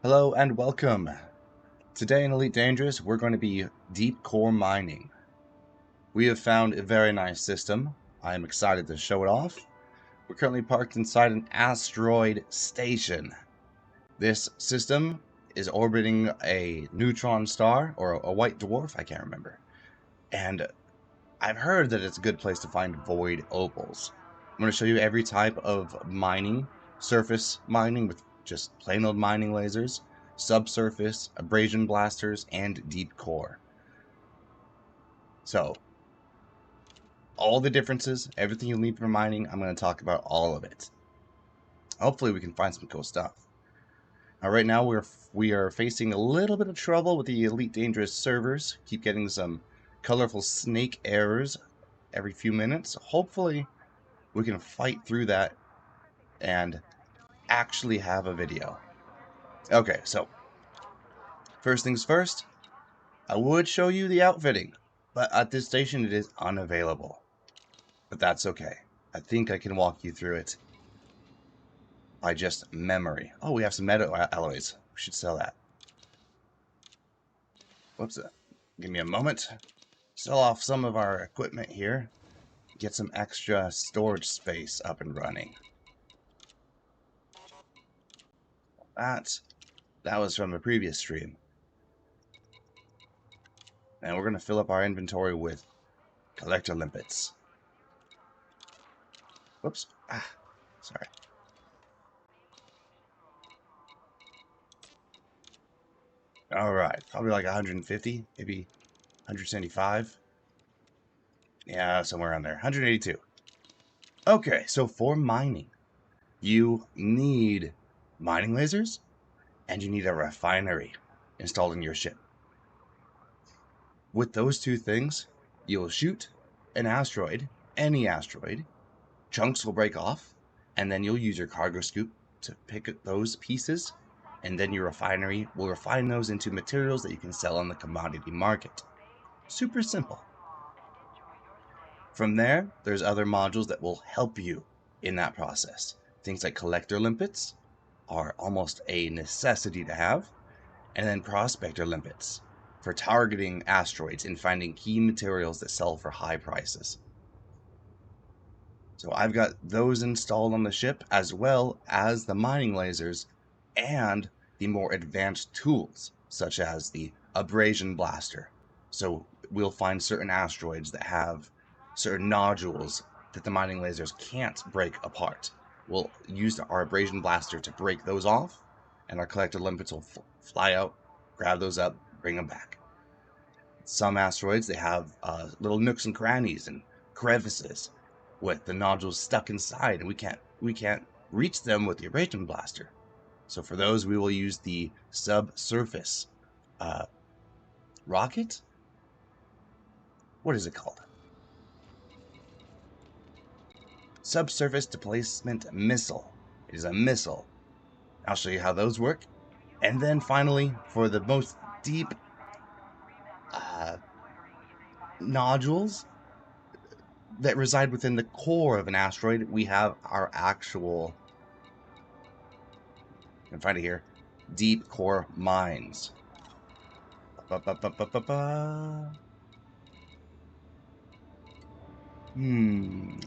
Hello and welcome. Today in Elite Dangerous, we're going to be deep core mining. We have found a very nice system. I am excited to show it off. We're currently parked inside an asteroid station. This system is orbiting a neutron star, or a white dwarf, I can't remember. And I've heard that it's a good place to find void opals. I'm going to show you every type of mining, surface mining with just plain old mining lasers, subsurface, abrasion blasters, and deep core. So, all the differences, everything you'll need for mining, I'm going to talk about all of it. Hopefully we can find some cool stuff. Now, right now we are facing a little bit of trouble with the Elite Dangerous servers. Keep getting some colorful snake errors every few minutes. Hopefully we can fight through that and actually have a video. Okay, so first things first, I would show you the outfitting, but at this station it is unavailable. But that's okay. I think I can walk you through it by just memory. Oh, we have some metal alloys. We should sell that. Whoops. Give me a moment. Sell off some of our equipment here. Get some extra storage space up and running. That was from a previous stream. And we're going to fill up our inventory with collector limpets. Whoops. Sorry. Alright, probably like 150, maybe 175. Yeah, somewhere around there. 182. Okay, so for mining, you need mining lasers, and you need a refinery installed in your ship. With those two things, you'll shoot an asteroid, any asteroid, chunks will break off, and then you'll use your cargo scoop to pick up those pieces, and then your refinery will refine those into materials that you can sell on the commodity market. Super simple. From there, there's other modules that will help you in that process. Things like collector limpets are almost a necessity to have, and then prospector limpets for targeting asteroids and finding key materials that sell for high prices. So I've got those installed on the ship, as well as the mining lasers and the more advanced tools, such as the Abrasion Blaster. So we'll find certain asteroids that have certain nodules that the mining lasers can't break apart. We'll use our Abrasion Blaster to break those off, and our collector limpets will fly out, grab those up, bring them back. Some asteroids, they have little nooks and crannies and crevices with the nodules stuck inside, and we can't reach them with the Abrasion Blaster. So for those, we will use the subsurface rocket. What is it called? Subsurface displacement missile. It is a missile. I'll show you how those work. And then finally, for the most deep nodules that reside within the core of an asteroid, we have our actual, you can find it here, deep core mines.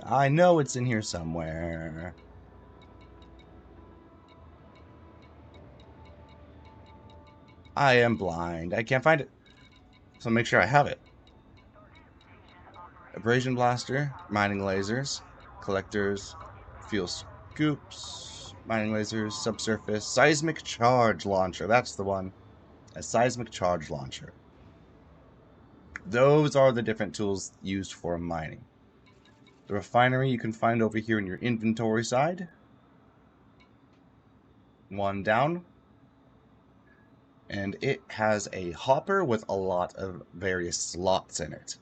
I know it's in here somewhere. I am blind. I can't find it. So make sure I have it. Abrasion Blaster, mining lasers, collectors, fuel scoops, mining lasers, subsurface, seismic charge launcher. That's the one. A seismic charge launcher. Those are the different tools used for mining. The refinery you can find over here in your inventory side. One down. And it has a hopper with a lot of various slots in it.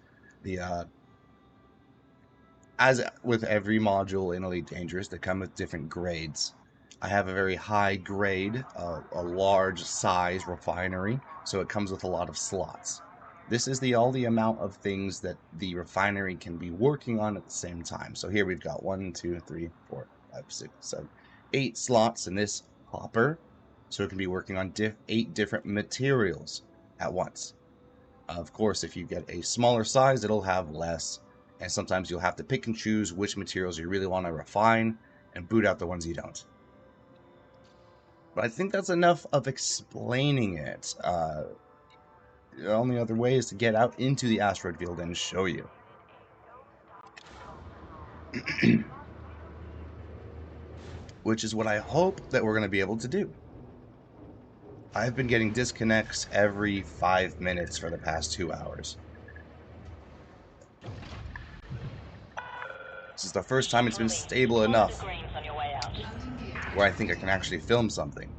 As with every module in Elite Dangerous, they come with different grades. I have a very high grade, a large size refinery, so it comes with a lot of slots. This is all the amount of things that the refinery can be working on at the same time. So here we've got 1, 2, 3, 4, 5, 6, 7, 8 slots in this hopper. so it can be working on 8 different materials at once. Of course, if you get a smaller size, it'll have less, and sometimes you'll have to pick and choose which materials you really want to refine and boot out the ones you don't. But I think that's enough of explaining it. The only other way is to get out into the asteroid field and show you. Which is what I hope that we're going to be able to do. I've been getting disconnects every 5 minutes for the past 2 hours. This is the first time it's been stable enough where I think I can actually film something.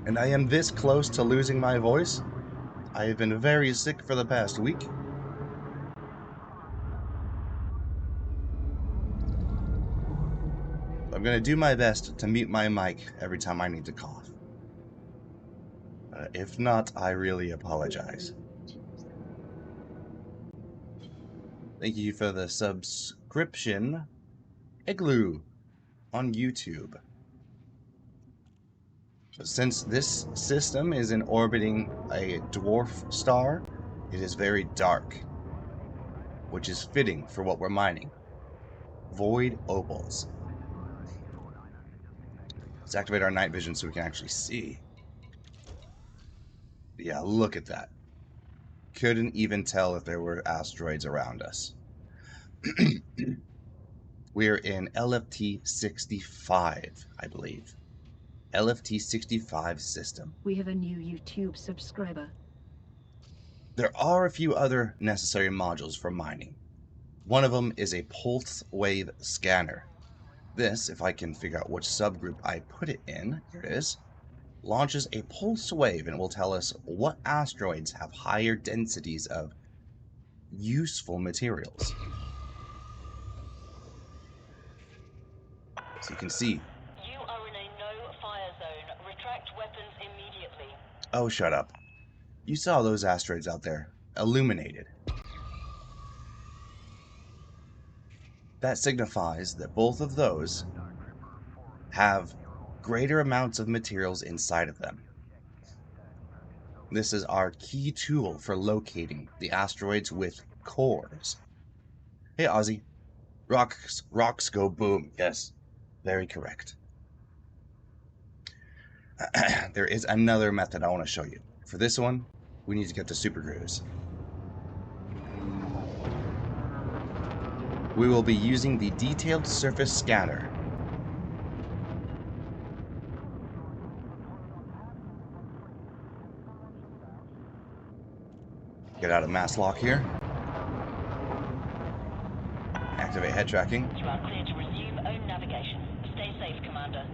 And I am this close to losing my voice. I have been very sick for the past week. I'm going to do my best to mute my mic every time I need to cough. If not, I really apologize. Thank you for the subscription, Igloo, on YouTube. Since this system is orbiting a dwarf star, it is very dark, which is fitting for what we're mining. Void opals. Let's activate our night vision so we can actually see. Yeah, look at that. Couldn't even tell if there were asteroids around us. We're in LFT 65, I believe. LFT 65 system. We have a new YouTube subscriber. There are a few other necessary modules for mining. One of them is a pulse wave scanner. This, if I can figure out which subgroup I put it in, here it is, launches a pulse wave and will tell us what asteroids have higher densities of useful materials. So you can see. You are in a no-fire zone. Retract weapons immediately. Oh, shut up. You saw those asteroids out there, illuminated. That signifies that both of those have greater amounts of materials inside of them. This is our key tool for locating the asteroids with cores. Hey, Ozzy. Rocks go boom. Yes, very correct. There is another method I want to show you. For this one, we need to get the super grooves. We will be using the detailed surface scanner. Get out of mass lock here. Activate head tracking. You are clear to resume own navigation. Stay safe, Commander.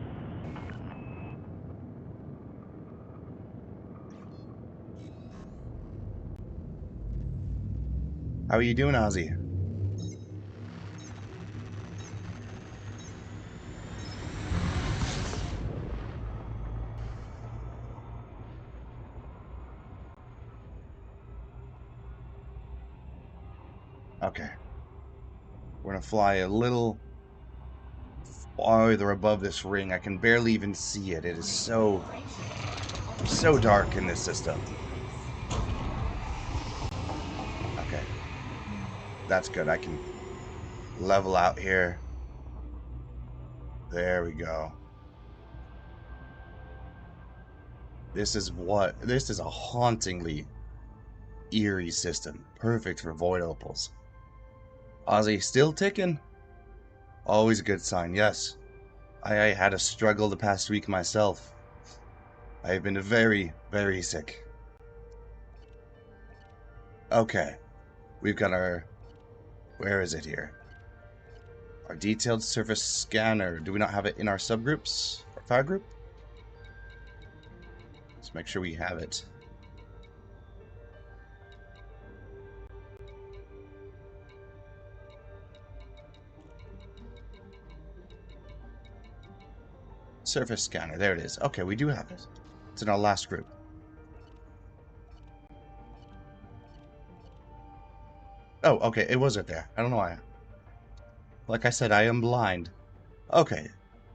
How are you doing, Ozzy? Okay. We're gonna fly a little farther above this ring. I can barely even see it. It is so dark in this system. Okay. That's good. I can level out here. There we go. This is a hauntingly eerie system. Perfect for void opals. Ozzy, still ticking. Always a good sign, yes. I had a struggle the past week myself. I have been very, very sick. Okay. We've got our... Where is it here? Our detailed surface scanner. Do we not have it in our subgroups? Or fire group? Let's make sure we have it. Surface scanner. There it is. Okay, we do have it. It's in our last group. Oh, okay. It wasn't there. I don't know why. Like I said, I am blind. Okay.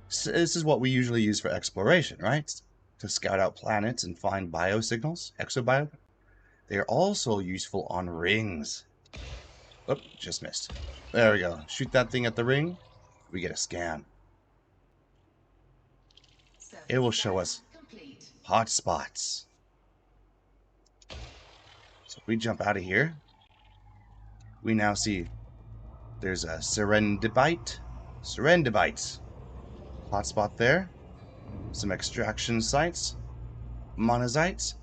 So this is what we usually use for exploration, right? To scout out planets and find biosignals, exobio. They are also useful on rings. Oh, just missed. There we go. Shoot that thing at the ring. We get a scan. It will show us hot spots. So if we jump out of here, we now see there's a serendipite. Hotspot there. Some extraction sites. Monozites.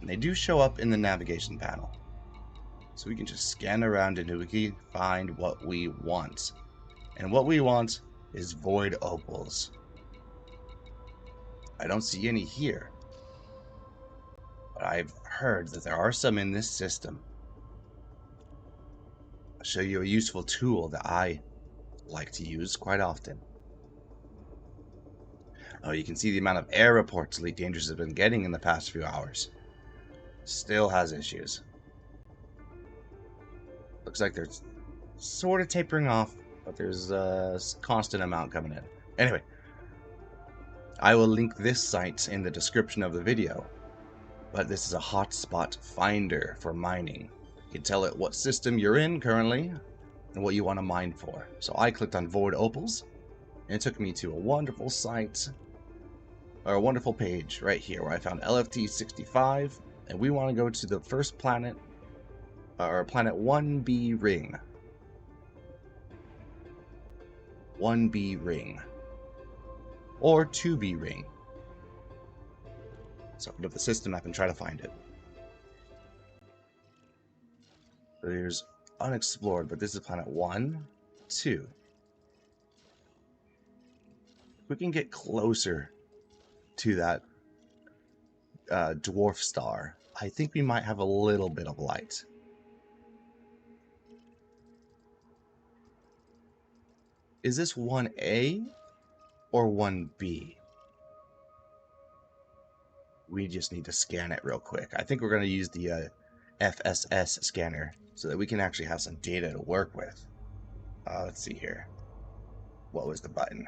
And they do show up in the navigation panel. So we can just scan around until we can find what we want. And what we want is void opals. I don't see any here. But I've heard that there are some in this system. I'll show you a useful tool that I like to use quite often. Oh, you can see the amount of air reports Elite Dangerous has been getting in the past few hours. Still has issues. Looks like they're sort of tapering off, but there's a constant amount coming in. Anyway, I will link this site in the description of the video, but this is a hotspot finder for mining. You can tell it what system you're in currently and what you want to mine for. So I clicked on Void Opals, and it took me to a wonderful site, or a wonderful page right here where I found LFT 65, and we want to go to the first planet, or planet 1B ring. 1B ring. Or 2B ring. So open up the system map and try to find it. There's unexplored, but this is planet 1, 2. We can get closer to that dwarf star. I think we might have a little bit of light. Is this 1A or 1B? We just need to scan it real quick. I think we're going to use the FSS scanner so that we can actually have some data to work with. Let's see here. What was the button?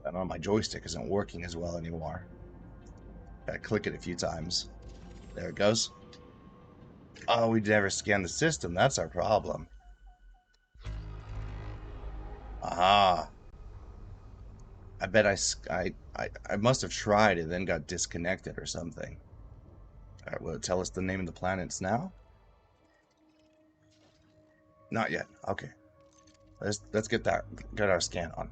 I don't know, my joystick isn't working as well anymore. Gotta click it a few times. There it goes. Oh, we never scanned the system. That's our problem. Aha. I bet I must have tried and then got disconnected or something. Alright, will it tell us the name of the planets now? Not yet. Okay. Let's get our scan on.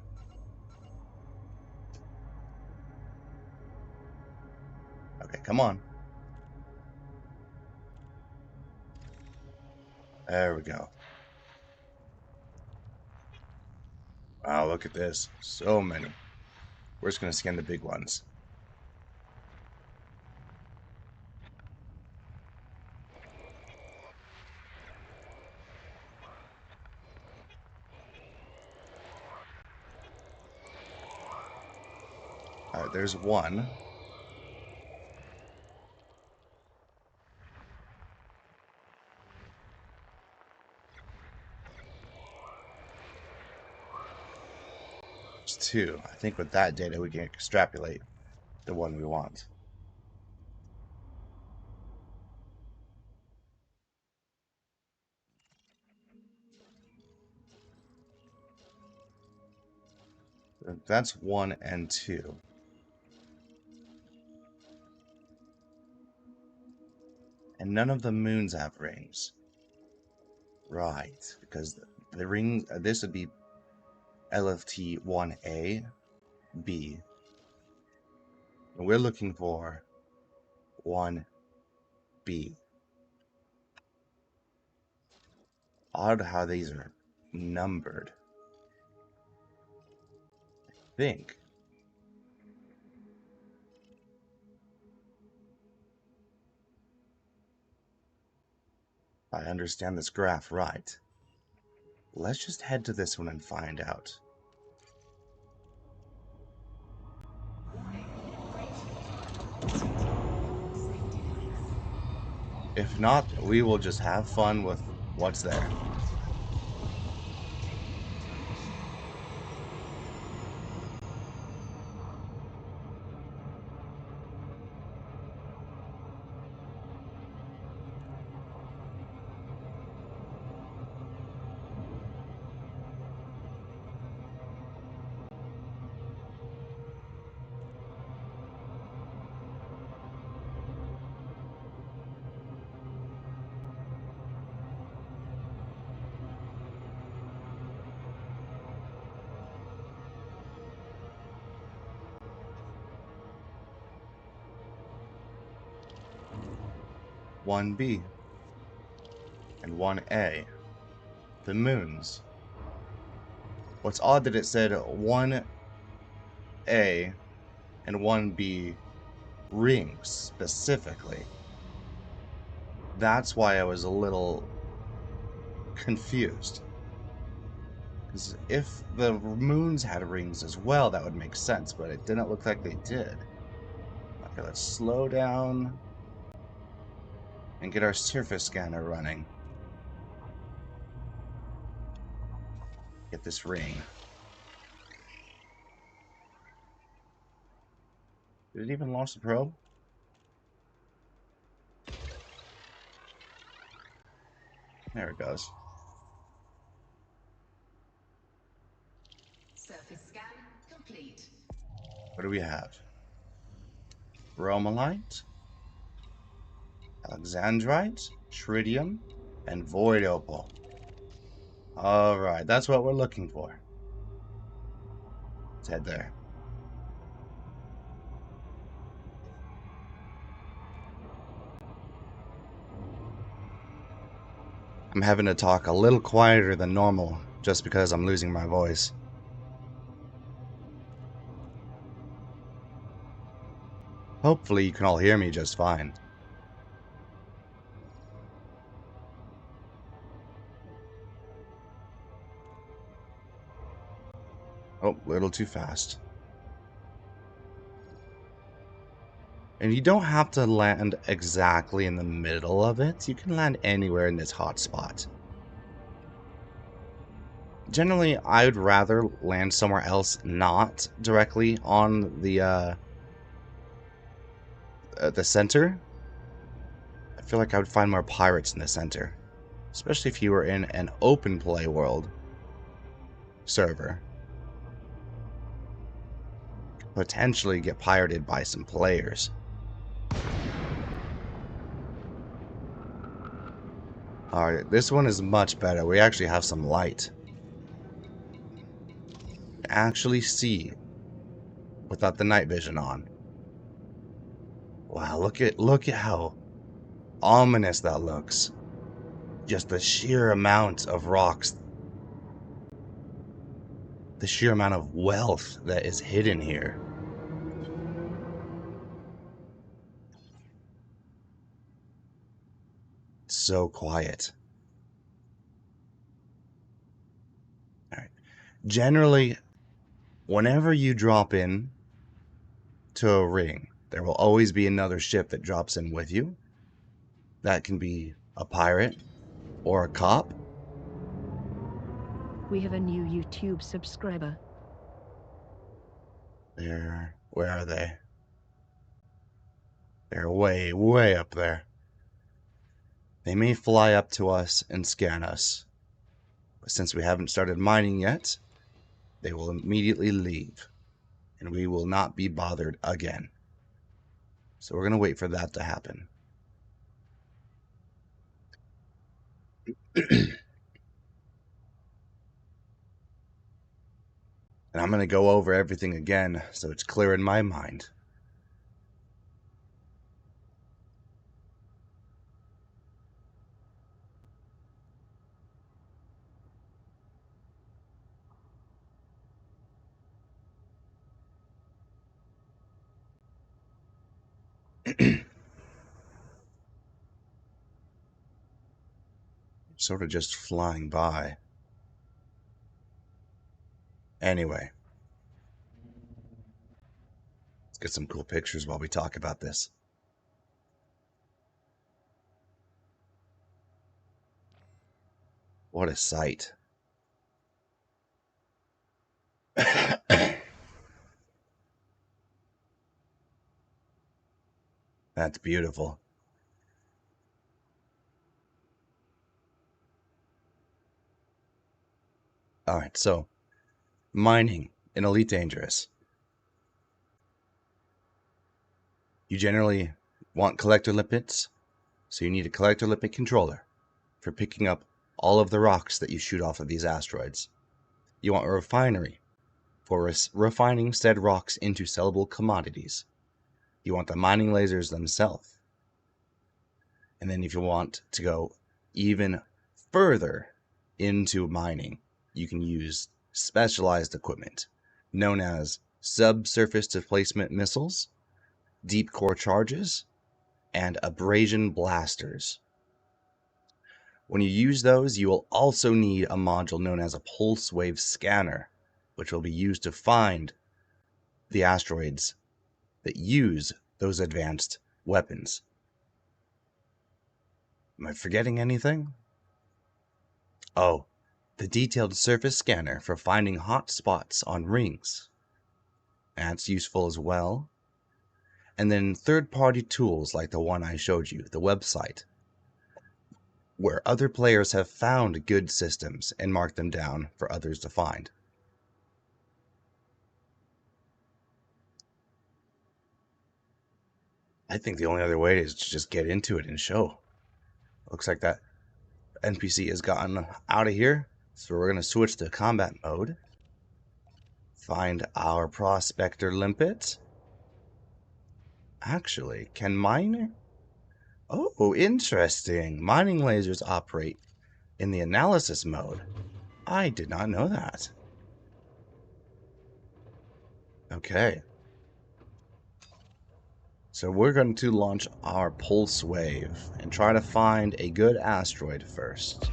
Okay, come on. There we go. Wow, look at this. So many. We're just going to scan the big ones. Alright, there's one. There's two. I think with that data we can extrapolate the one we want. That's 1 and 2. And none of the moons have rings. Right, because the ring, this would be LFT 1A, B. And we're looking for 1B. Odd how these are numbered. I think. I understand this graph right. Let's just head to this one and find out. If not, we will just have fun with what's there. One B and 1A. The moons. What's odd that it said 1A and 1B rings specifically. That's why I was a little confused. Because if the moons had rings as well, that would make sense, but it didn't look like they did. Okay, let's slow down and get our surface scanner running. Get this ring. Did it even launch the probe? There it goes. Surface scan complete. What do we have? Bromelite, Alexandrite, Tritium, and Void Opal. Alright, that's what we're looking for. Let's head there. I'm having to talk a little quieter than normal just because I'm losing my voice. Hopefully you can all hear me just fine. Oh, a little too fast. And you don't have to land exactly in the middle of it. You can land anywhere in this hotspot. Generally, I would rather land somewhere else, not directly on the center. I feel like I would find more pirates in the center, especially if you were in an open play world server. Potentially get pirated by some players. Alright, this one is much better. We actually have some light. Actually see without the night vision on. Wow, look at how ominous that looks. Just the sheer amount of rocks. The sheer amount of wealth that is hidden here. So quiet. Alright. Generally, whenever you drop in to a ring, there will always be another ship that drops in with you. That can be a pirate or a cop. We have a new YouTube subscriber. Where are they? They're way, way up there. They may fly up to us and scan us. But since we haven't started mining yet, they will immediately leave. And we will not be bothered again. So we're going to wait for that to happen. And I'm going to go over everything again so it's clear in my mind. Sort of just flying by. Anyway. Let's get some cool pictures while we talk about this. What a sight. That's beautiful. Alright, so mining in Elite Dangerous. You generally want collector limpets, so you need a collector limpet controller for picking up all of the rocks that you shoot off of these asteroids. You want a refinery for refining said rocks into sellable commodities. You want the mining lasers themselves. And then if you want to go even further into mining, you can use specialized equipment known as subsurface displacement missiles, deep core charges, and abrasion blasters. When you use those, you will also need a module known as a pulse wave scanner, which will be used to find the asteroids that use those advanced weapons. Am I forgetting anything? Oh, the detailed surface scanner for finding hot spots on rings. That's useful as well. And then third-party tools like the one I showed you, the website, where other players have found good systems and marked them down for others to find. I think the only other way is to just get into it and show. Looks like that NPC has gotten out of here, so we're going to switch to combat mode. Find our prospector limpet. Actually, can mine... Oh, interesting. Mining lasers operate in the analysis mode. I did not know that. Okay. So we're going to launch our pulse wave and try to find a good asteroid first.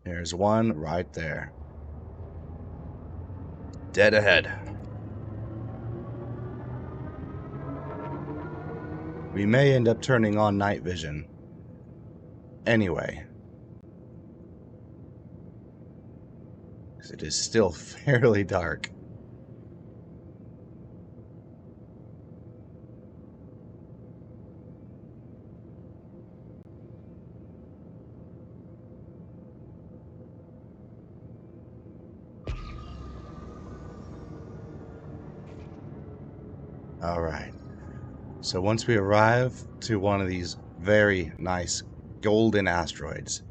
There's one right there. Dead ahead. We may end up turning on night vision. Anyway. Because it is still fairly dark. Alright. So once we arrive to one of these very nice golden asteroids,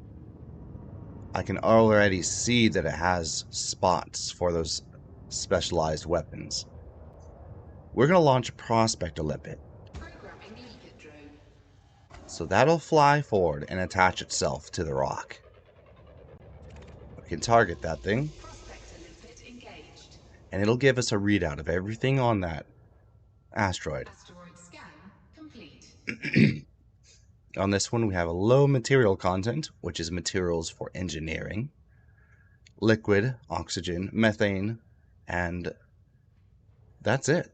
I can already see that it has spots for those specialized weapons. We're going to launch a prospector limpet. Programming limpet drone. So that'll fly forward and attach itself to the rock. We can target that thing, Prospector limpet engaged. and it'll give us a readout of everything on that asteroid. Asteroid scan complete. On this one, we have a low material content, which is materials for engineering, liquid, oxygen, methane, and that's it.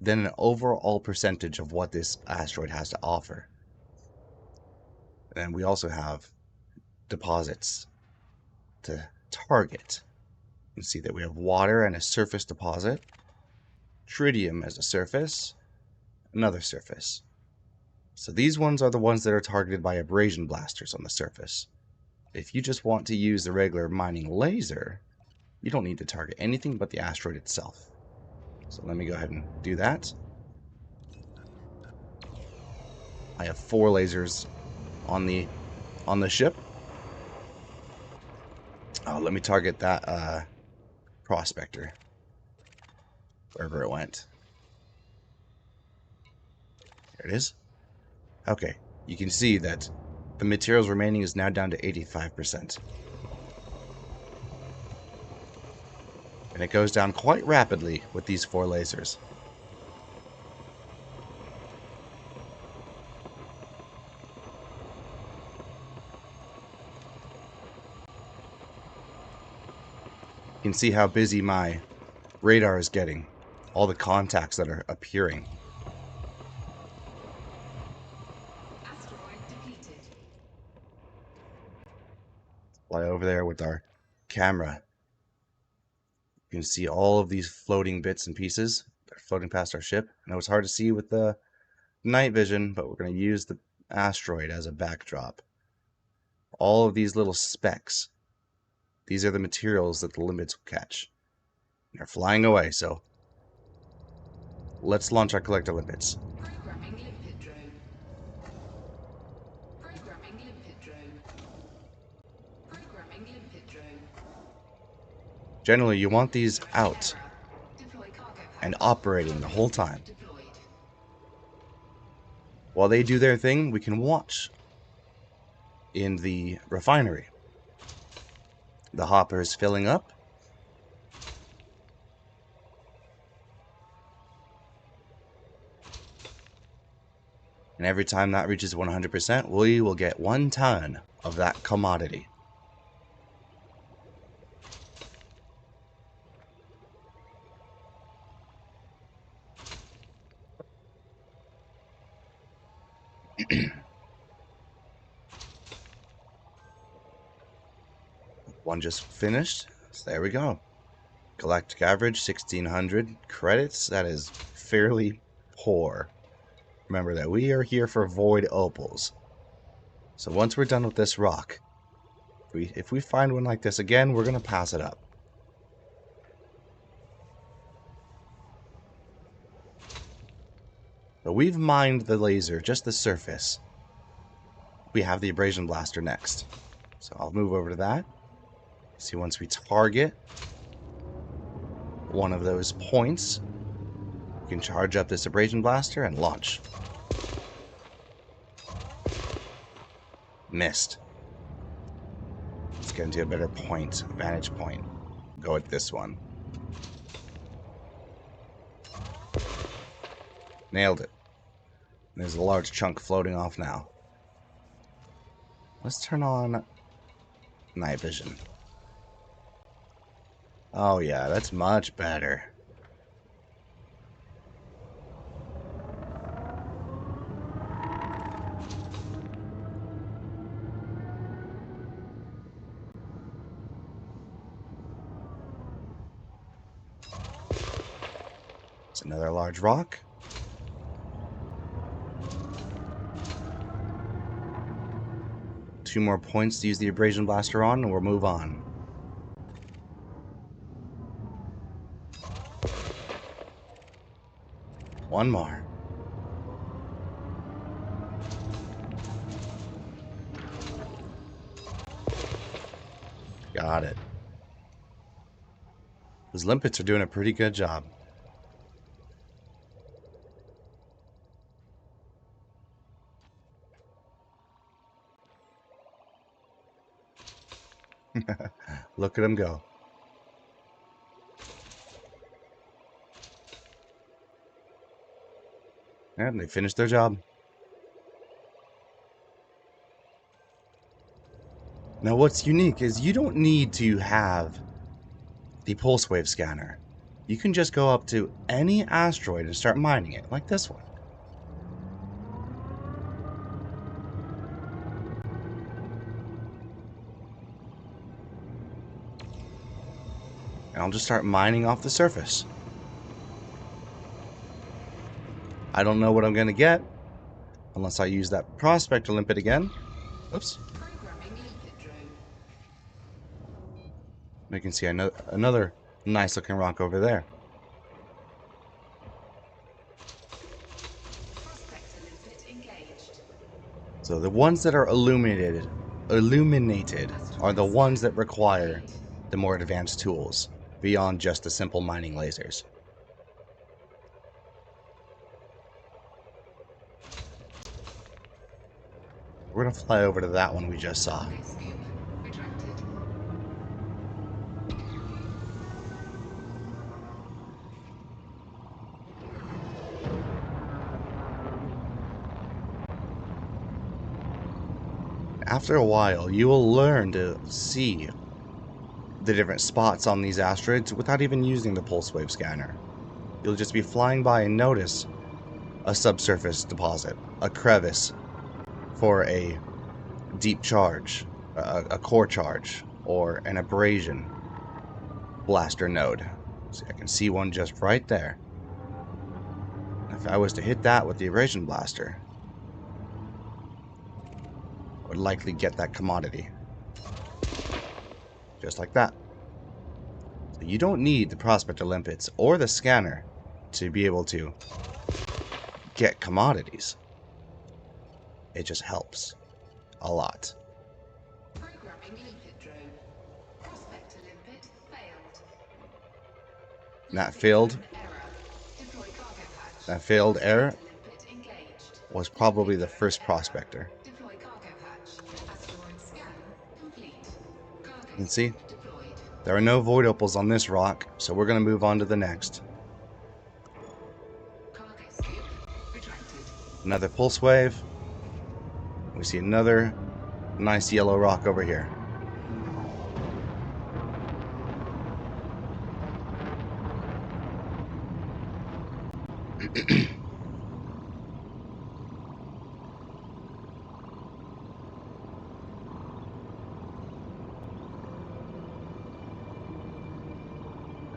Then an overall percentage of what this asteroid has to offer. And we also have deposits to target. You can see that we have water and a surface deposit, tritium as a surface, another surface. So these ones are the ones that are targeted by abrasion blasters on the surface. If you just want to use the regular mining laser, you don't need to target anything but the asteroid itself. So let me go ahead and do that. I have 4 lasers on the ship. Oh, let me target that prospector, wherever it went. There it is. Okay, you can see that the materials remaining is now down to 85%. And it goes down quite rapidly with these 4 lasers. You can see how busy my radar is getting. All the contacts that are appearing. Asteroid Fly over there with our camera. You can see all of these floating bits and pieces. They're floating past our ship. I know it's hard to see with the night vision, but we're going to use the asteroid as a backdrop. All of these little specks, these are the materials that the limpets will catch. They're flying away, so let's launch our collector limpets. Programming limpet drone. Programming limpet drone. Programming limpet drone. Generally, you want these out Deploy cargo and pack. operating the whole time. Deployed. While they do their thing, we can watch in the refinery. The hopper is filling up. And every time that reaches 100%, we will get 1 ton of that commodity. One just finished, so there we go. Galactic average 1600 credits. That is fairly poor. Remember that we are here for void opals. So once we're done with this rock, if we find one like this again, we're going to pass it up. But we've mined the laser, just the surface. We have the Abrasion Blaster next. So I'll move over to that. See, once we target one of those points, we can charge up this Abrasion Blaster and launch. Missed. Let's get into a better point, vantage point. Go with this one. Nailed it. There's a large chunk floating off now. Let's turn on night vision. Oh yeah, that's much better. It's another large rock. Two more points to use the Abrasion Blaster on, and we'll move on. One more. Got it. Those limpets are doing a pretty good job. Look at them go. And they finished their job. Now what's unique is you don't need to have the pulse wave scanner. You can just go up to any asteroid and start mining it, like this one. And I'll just start mining off the surface. I don't know what I'm going to get unless I use that prospector limpet again. Oops. Programming limpet drone. You can see another nice looking rock over there. Prospector limpet engaged. So the ones that are illuminated are the ones that require the more advanced tools beyond just the simple mining lasers. We're going to fly over to that one we just saw. Okay, scoop. Retracted. After a while, you will learn to see the different spots on these asteroids without even using the pulse wave scanner. You'll just be flying by and notice a subsurface deposit, a crevice for a deep charge, a core charge or an abrasion blaster node. See, I can see one just right there. If I was to hit that with the abrasion blaster, I would likely get that commodity. Just like that. So you don't need the prospector limpets or the scanner to be able to get commodities. It just helps a lot. Programming limpet drone. Prospector limpet failed. And that failed. Error. Deploy cargo hatch. That failed error Limpet engaged. was probably the first prospector. Deploy cargo hatch. Asteroid scan complete. Cargo You can see deployed. there are no void opals on this rock, so we're going to move on to the next. Cargo scoop retracted. Another pulse wave. We see another nice yellow rock over here.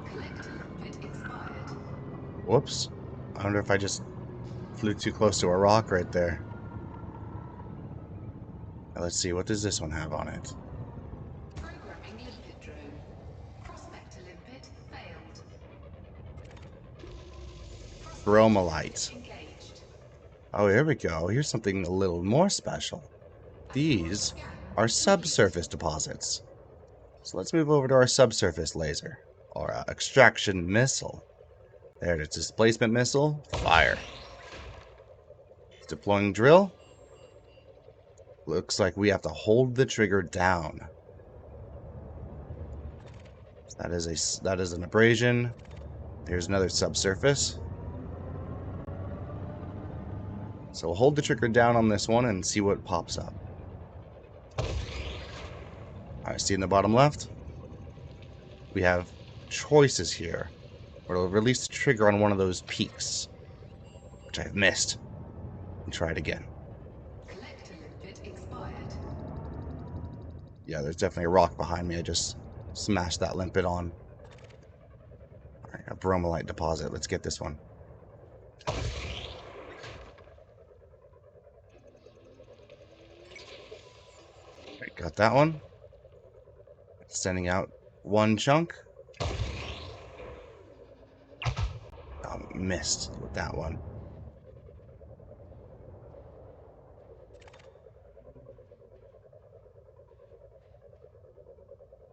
Collector limpet expired. Whoops. I wonder if I just flew too close to a rock right there. Now let's see, what does this one have on it? Programming limpet drone. Prospector limpet failed. Bromolite. Engaged. Oh, here we go. Here's something a little more special. These are subsurface deposits. So let's move over to our subsurface laser, or extraction missile. There it is, displacement missile, fire. Deploying drill. Looks like we have to hold the trigger down. So that is an abrasion. There's another subsurface. So we'll hold the trigger down on this one and see what pops up. Alright, see in the bottom left? We have choices here. It'll release the trigger on one of those peaks, which I've missed. And try it again. Collector limpet expired. Yeah, there's definitely a rock behind me. I just smashed that limpet on. Alright, a bromolite deposit. Let's get this one. Alright, got that one. Sending out one chunk. Oh, missed with that one.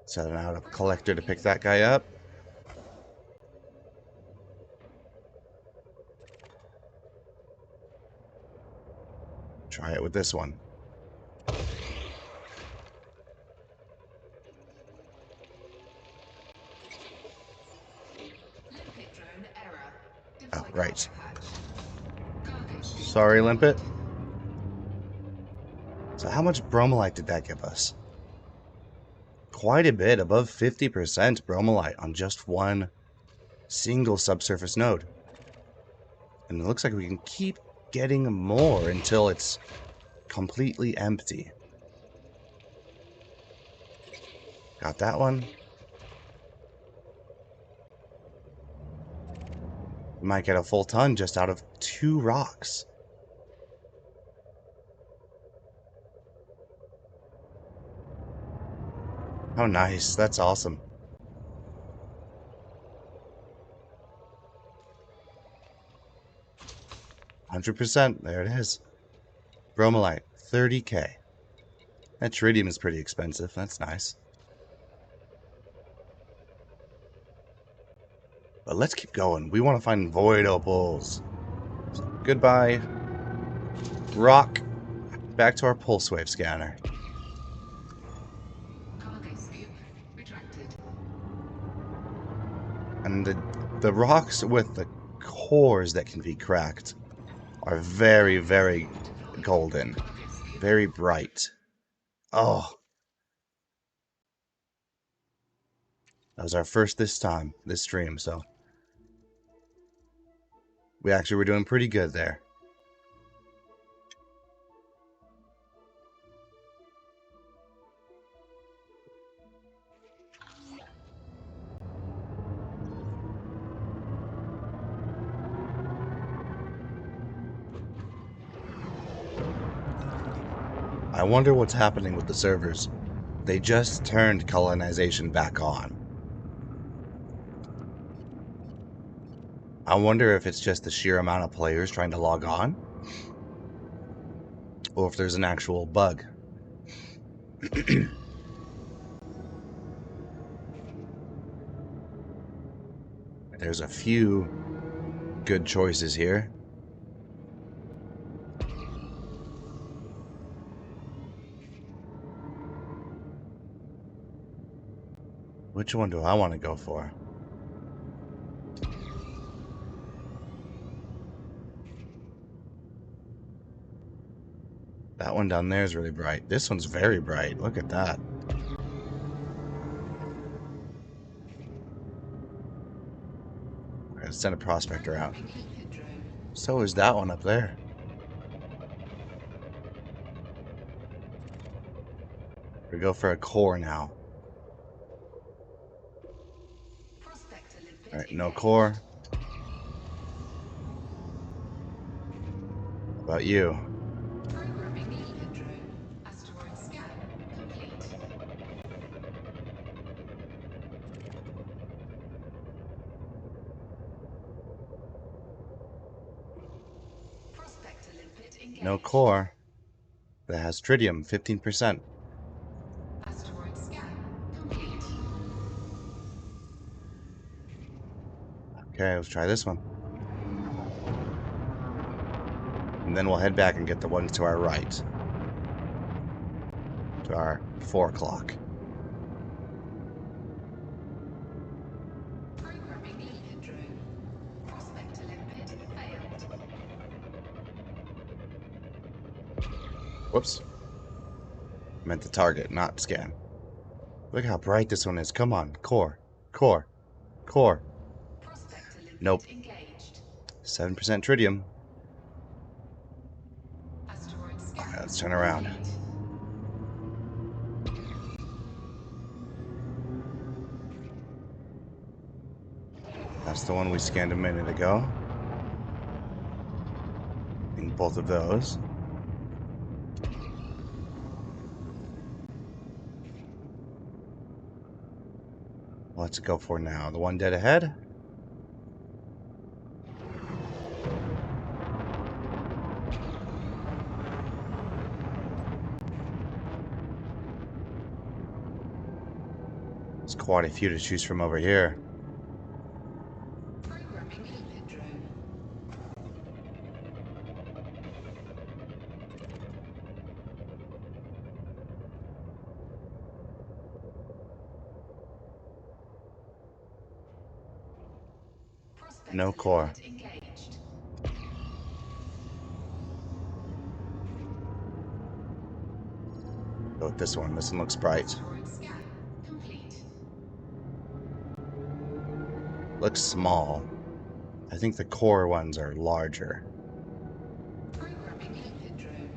Sending out a collector to pick that guy up. Try it with this one. Limpet drone error. Oh, right. Cargo scoop. Sorry, limpet. So how much bromolite did that give us? Quite a bit, above 50% bromolite on just one single subsurface node. And it looks like we can keep getting more until it's completely empty. Got that one. We might get a full ton just out of 2 rocks. Oh, nice. That's awesome. %. There it is. Bromolite, 30k. That tritium is pretty expensive. That's nice. But let's keep going. We want to find void opals. So, goodbye. Rock. Back to our pulse wave scanner. Cargo scoop retracted. And the rocks with the cores that can be cracked are very, very golden. Very bright. Oh. That was our first this stream, so we actually were doing pretty good there. I wonder what's happening with the servers. They just turned colonization back on. I wonder if it's just the sheer amount of players trying to log on, or if there's an actual bug. There's a few good choices here. Which one do I want to go for? That one down there is really bright. This one's very bright. Look at that. Let's send a prospector out. So is that one up there. We go for a core now. Alright, no core. How about you? No core. That has tritium, 15%. Asteroid scan complete. Okay, let's try this one. And then we'll head back and get the ones to our right. To our 4 o'clock. Programming leader drone. Prospector limpet failed. Whoops. Meant to target, not scan. Look how bright this one is. Come on. Core. Core. Core. Prospector limpet Nope. engaged. 7% tritium. Asteroid scan. Alright, let's turn around. complete. That's the one we scanned a minute ago. And both of those. What's it go for now? The one dead ahead? There's quite a few to choose from over here. Programming leader drone. Prospector No core. limpet engaged. Go with this one. This one looks bright. Asteroid scan complete. Looks small. I think the core ones are larger. Programming leader drone.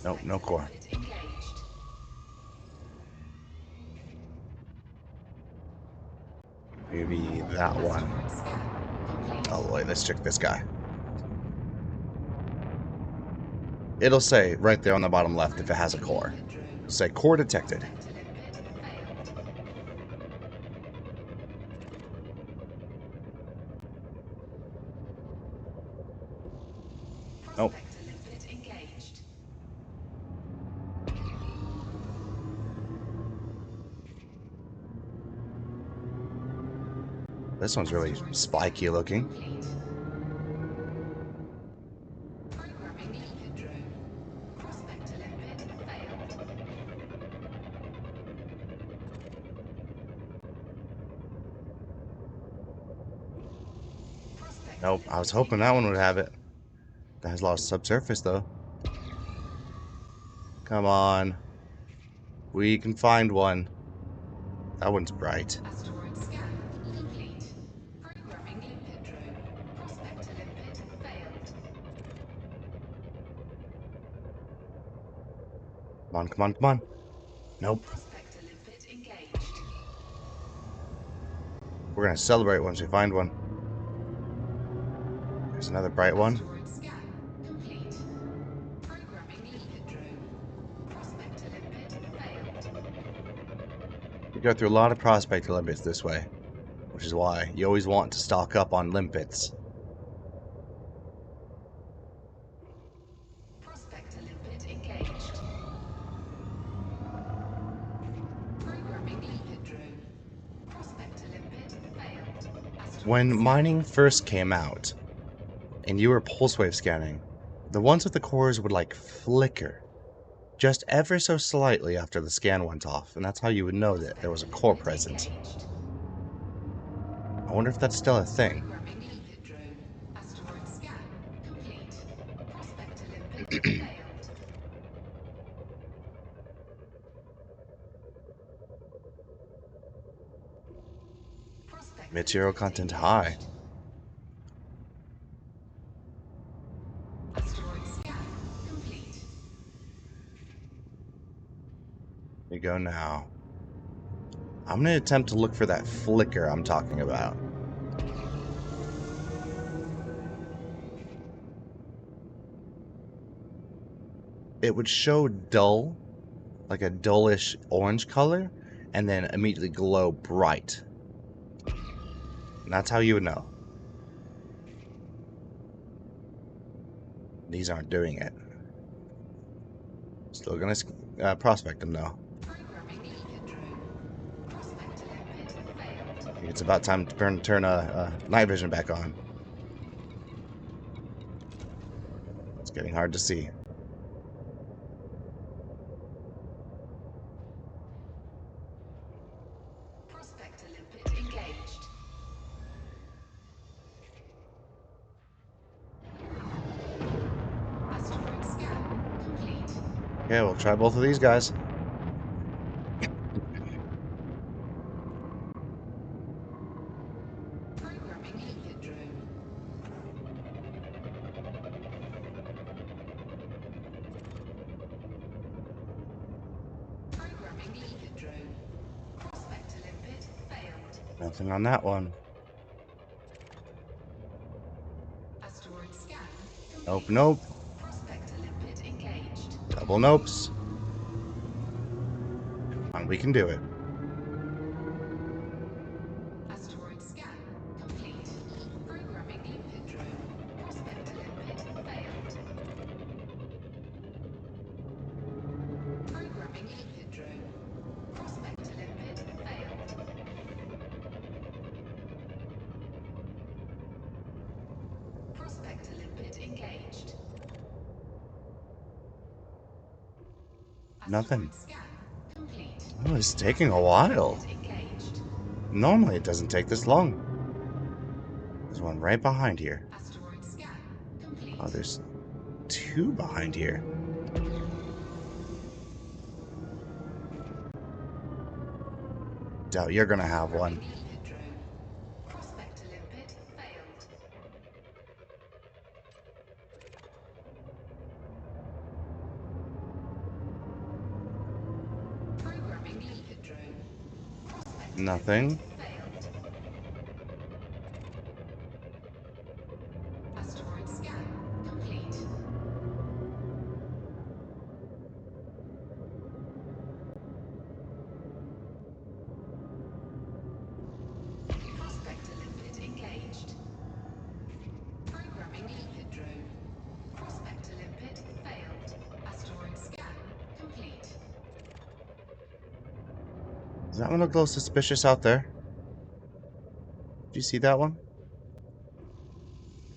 Nope, no Prospector core. limpet engaged. Maybe that one. Asteroid scan complete. Oh wait, let's check this guy. It'll say right there on the bottom left if it has a core. It'll say core detected. Prospector limpet failed. Nope. Prospector limpet engaged. This one's really spiky looking. Complete. Programming leader drone. Prospector limpet failed. Prospector Nope, I was limpet hoping that one would have it. That has a lot of subsurface though. Come on. We can find one. That one's bright. Asteroid scan complete. Programming limpet drone. Prospector limpet failed. Come on, come on, come on. Nope. Prospector limpet engaged. We're gonna celebrate once we find one. There's another bright one. Asteroid scan complete. Programming limpet drone. Prospector limpet failed. We go through a lot of prospect limpets this way, which is why you always want to stock up on limpets. Prospector limpet engaged. Programming limpet drone. Prospector limpet failed. Asteroid When scan mining first came out, and you were pulse wave scanning, the ones with the cores would like flicker just ever so slightly after the scan went off, and that's how you would know that there was a core present. engaged. I wonder if that's still a thing. Programming limpet drone. Asteroid scan complete. Prospector limpet failed. Prospector Material limpet content high. engaged. Asteroid scan complete. Here we go now. I'm going to attempt to look for that flicker I'm talking about. It would show dull, like a dullish orange color, and then immediately glow bright. And that's how you would know. These aren't doing it. Still gonna prospect them though. Programming limpet drone. Prospector limpet failed. I think it's about time to turn night vision back on. It's getting hard to see. Prospector limpet engaged. Asteroid scan complete. Okay, we'll try both of these guys. Programming limpet drone. Programming limpet drone. Prospector limpet failed. Nothing on that one. Asteroid scan Nope, complete. nope. Prospector limpet engaged. Double nopes. And we can do it. Asteroid scan complete. Programming limpet drone. Prospector limpet failed. Programming limpet drone. Prospector limpet failed. Prospector limpet engaged. Nothing. Asteroid scan complete. Oh, it's taking a while. Limpet engaged. Normally it doesn't take this long. There's one right behind here. Asteroid scan complete. Oh, there's two behind here. Doubt you're gonna have one. Limpet drone. Prospector limpet failed. Programming limpet drone. Prospector Nothing. limpet failed. Asteroid scan complete. Prospector limpet engaged. Programming limpet drone. Prospector limpet failed. Asteroid scan complete. Does that one look a little suspicious out there? Do you see that one?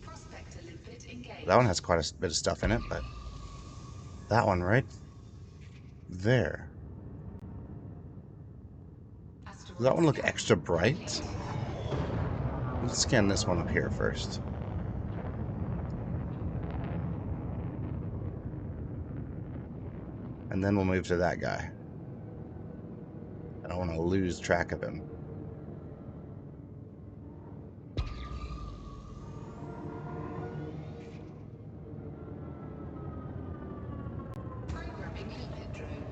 Prospector limpet engaged. That one has quite a bit of stuff in it, but that one right there. Does that one look extra bright? Let's scan this one up here first. And then we'll move to that guy. I don't want to lose track of him. Programming limpet drone.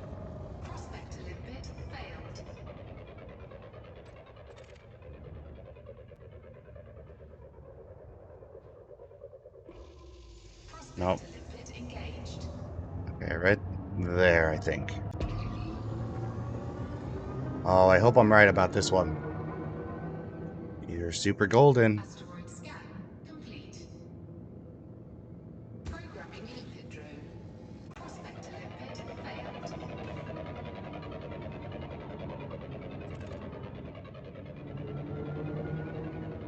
Prospector limpet failed. Nope. limpet engaged. Okay, right there, I think. Oh, I hope I'm right about this one. You're super golden. Asteroid scan complete. Programming limpet drone. Prospector limpet failed.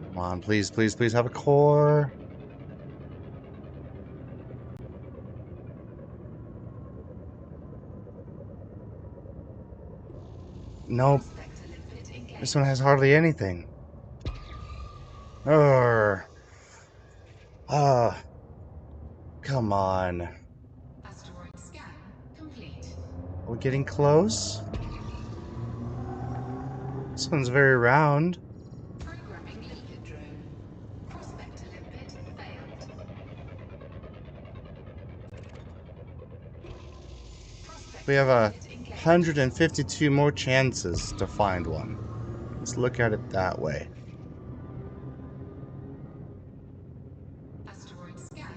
Come on, please, please, please have a core. Nope. Prospector limpet engaged. This one has hardly anything. Urgh. Ah. Come on. Asteroid scan complete. Are we getting close? This one's very round. Programming limpet drone. Prospector limpet failed. We have a Limpet engaged. 152 more chances to find one. Let's look at it that way. Asteroid scan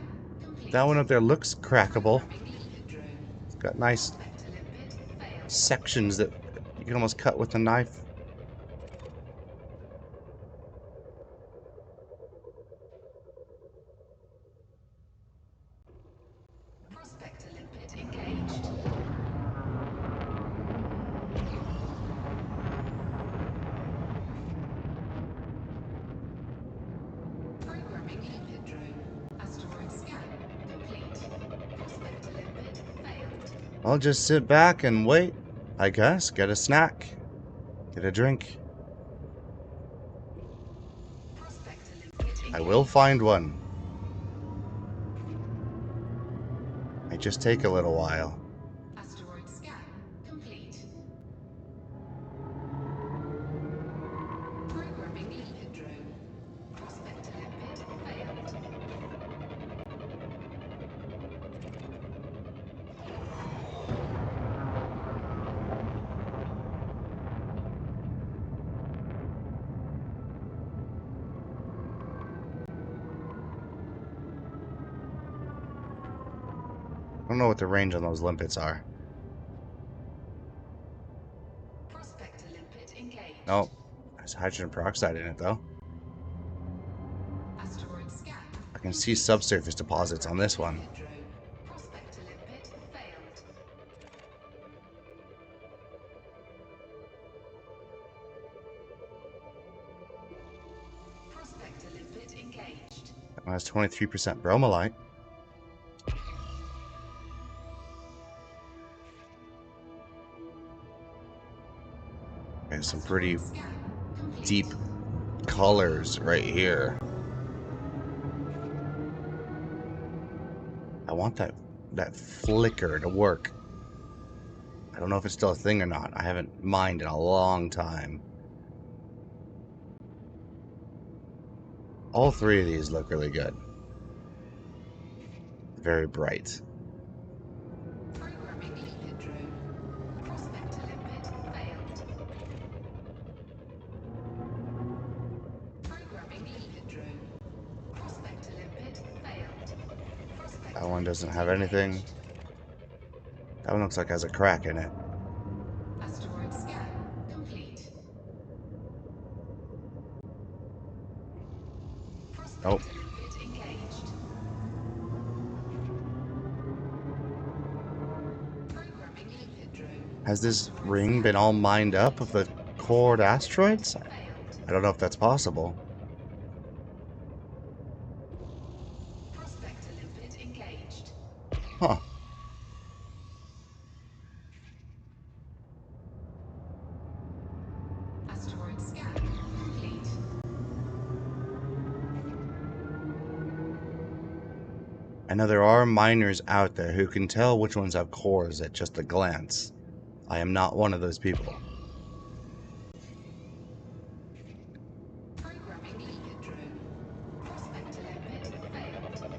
complete. That one up there looks crackable. Programming limpet drone. It's got nice Prospector limpet failed. sections that you can almost cut with a knife. Prospector limpet engaged. Programming limpet drone. Asteroid scan complete. Prospector limpet failed. I'll just sit back and wait, I guess. Get a snack. Get a drink. Prospector limpet engaged. I will find one. Might just take a little while. Asteroid scan complete. Programming limpet drone. Prospector limpet failed. I don't know what the range on those limpets are. Prospector limpet engaged. Oh, there's hydrogen peroxide in it though. Asteroid scan. I can see subsurface deposits on this one. Limpet drone. Prospector limpet failed. Prospector limpet engaged. That one has 23% bromolite. There's some pretty Scan complete. deep colors right here. I want that flicker to work. I don't know if it's still a thing or not. I haven't mined in a long time. All three of these look really good. Very bright. Programming limpet drone. Prospector limpet failed. Programming limpet drone. Prospector limpet failed. Prospector That one doesn't limpet have anything. engaged. That one looks like it has a crack in it. Asteroid scan complete. Oh, Prospector limpet engaged. Programming limpet drone. has this ring been all mined up of the cored asteroids? Failed. I don't know if that's possible. Prospector limpet engaged. Huh. Asteroid scan complete. I know there are miners out there who can tell which ones have cores at just a glance. I am not one of those people. Programming limpet drone. Prospector limpet failed.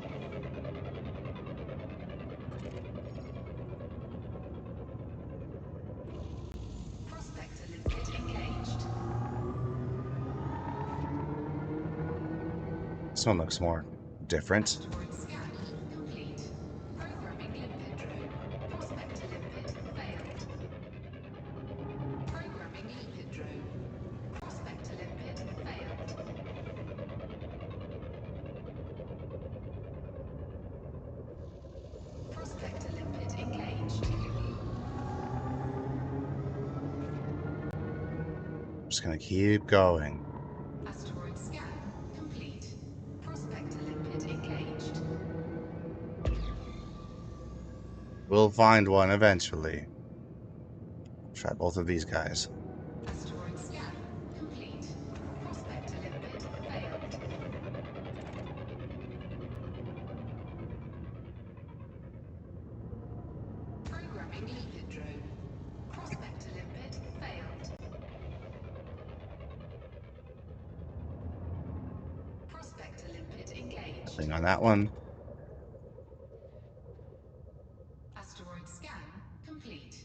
Prospector limpet engaged. This one looks more different. Asteroid scan complete. just gonna keep going. Asteroid scan complete. Prospector limpet engaged. We'll find one eventually. Try both of these guys. Asteroid scan complete. Prospector limpet failed. Programming limpet drone. Prospector limpet failed. Prospector limpet engaged. Nothing on that one. Asteroid scan complete.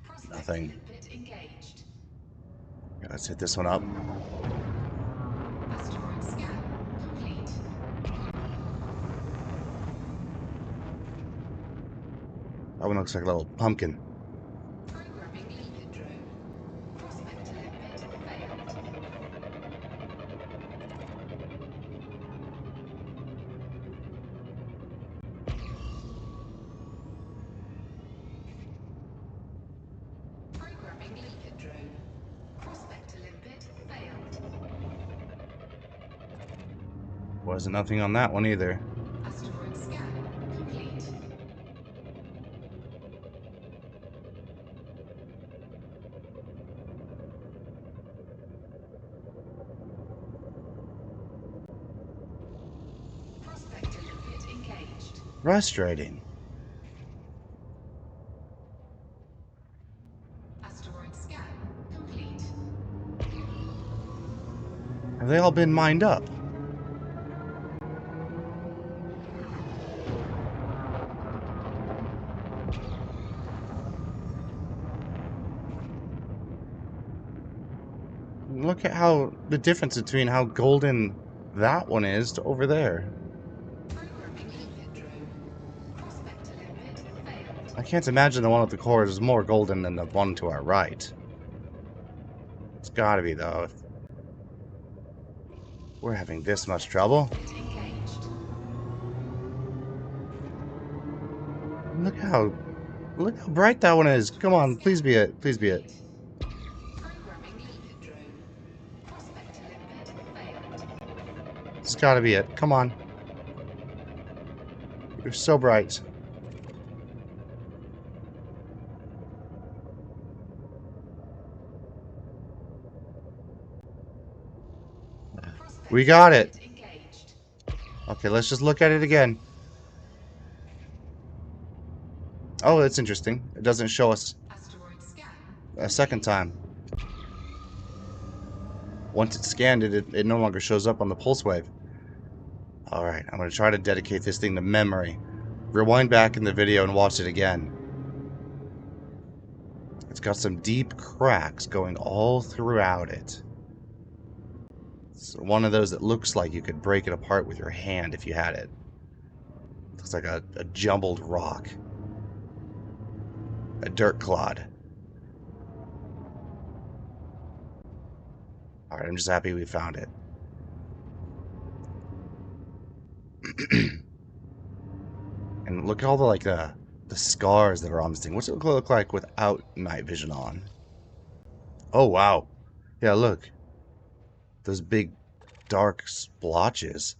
Prospector Nothing. limpet engaged. Yeah, let's hit this one up. Asteroid scan complete. That one looks like a little pumpkin. Programming limpet drone. Prospector limpet failed. Programming limpet drone. Prospector limpet failed. Wasn't nothing on that one either. Asteroid scan complete. Prospector limpet engaged. Frustrating. Asteroid scan complete. Have they all been mined up? Look at how the difference between how golden that one is to over there. Programming limpet drone. Prospector limpet failed. I can't imagine the one at the core is more golden than the one to our right. It's gotta be, though. If we're having this much trouble. Limpet engaged. Look how bright that one is. Come on, please be it. Please be it. Programming limpet drone. Prospector limpet failed. It's gotta be it. Come on. You're so bright. We got it. Prospector limpet engaged. Okay, let's just look at it again. Oh, that's interesting. It doesn't show us Asteroid scan. a second time. Once it's scanned, it no longer shows up on the pulse wave. Alright, I'm going to try to dedicate this thing to memory. Rewind back in the video and watch it again. It's got some deep cracks going all throughout it. It's one of those that looks like you could break it apart with your hand if you had it. Looks like a jumbled rock. A dirt clod. Alright, I'm just happy we found it. And look at all the scars that are on this thing. What's it look like without night vision on? Oh, wow. Yeah, look. Those big dark splotches.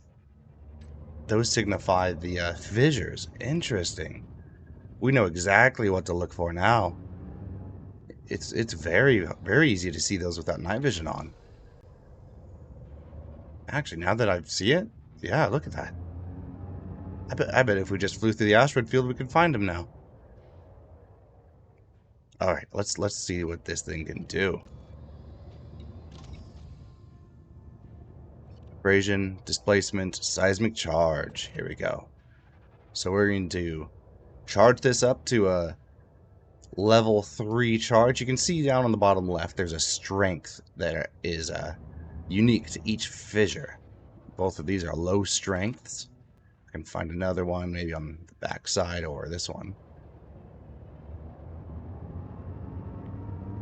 Those signify the fissures. Interesting. We know exactly what to look for now. It's very, very easy to see those without night vision on. Actually, now that I see it, yeah, look at that. I bet if we just flew through the asteroid field, we could find them now. All right, let's see what this thing can do. Abrasion, displacement, seismic charge. Here we go. So we're going to charge this up to a level 3 charge. You can see down on the bottom left, there's a strength that is unique to each fissure. Both of these are low strengths. I can find another one, maybe on the back side or this one.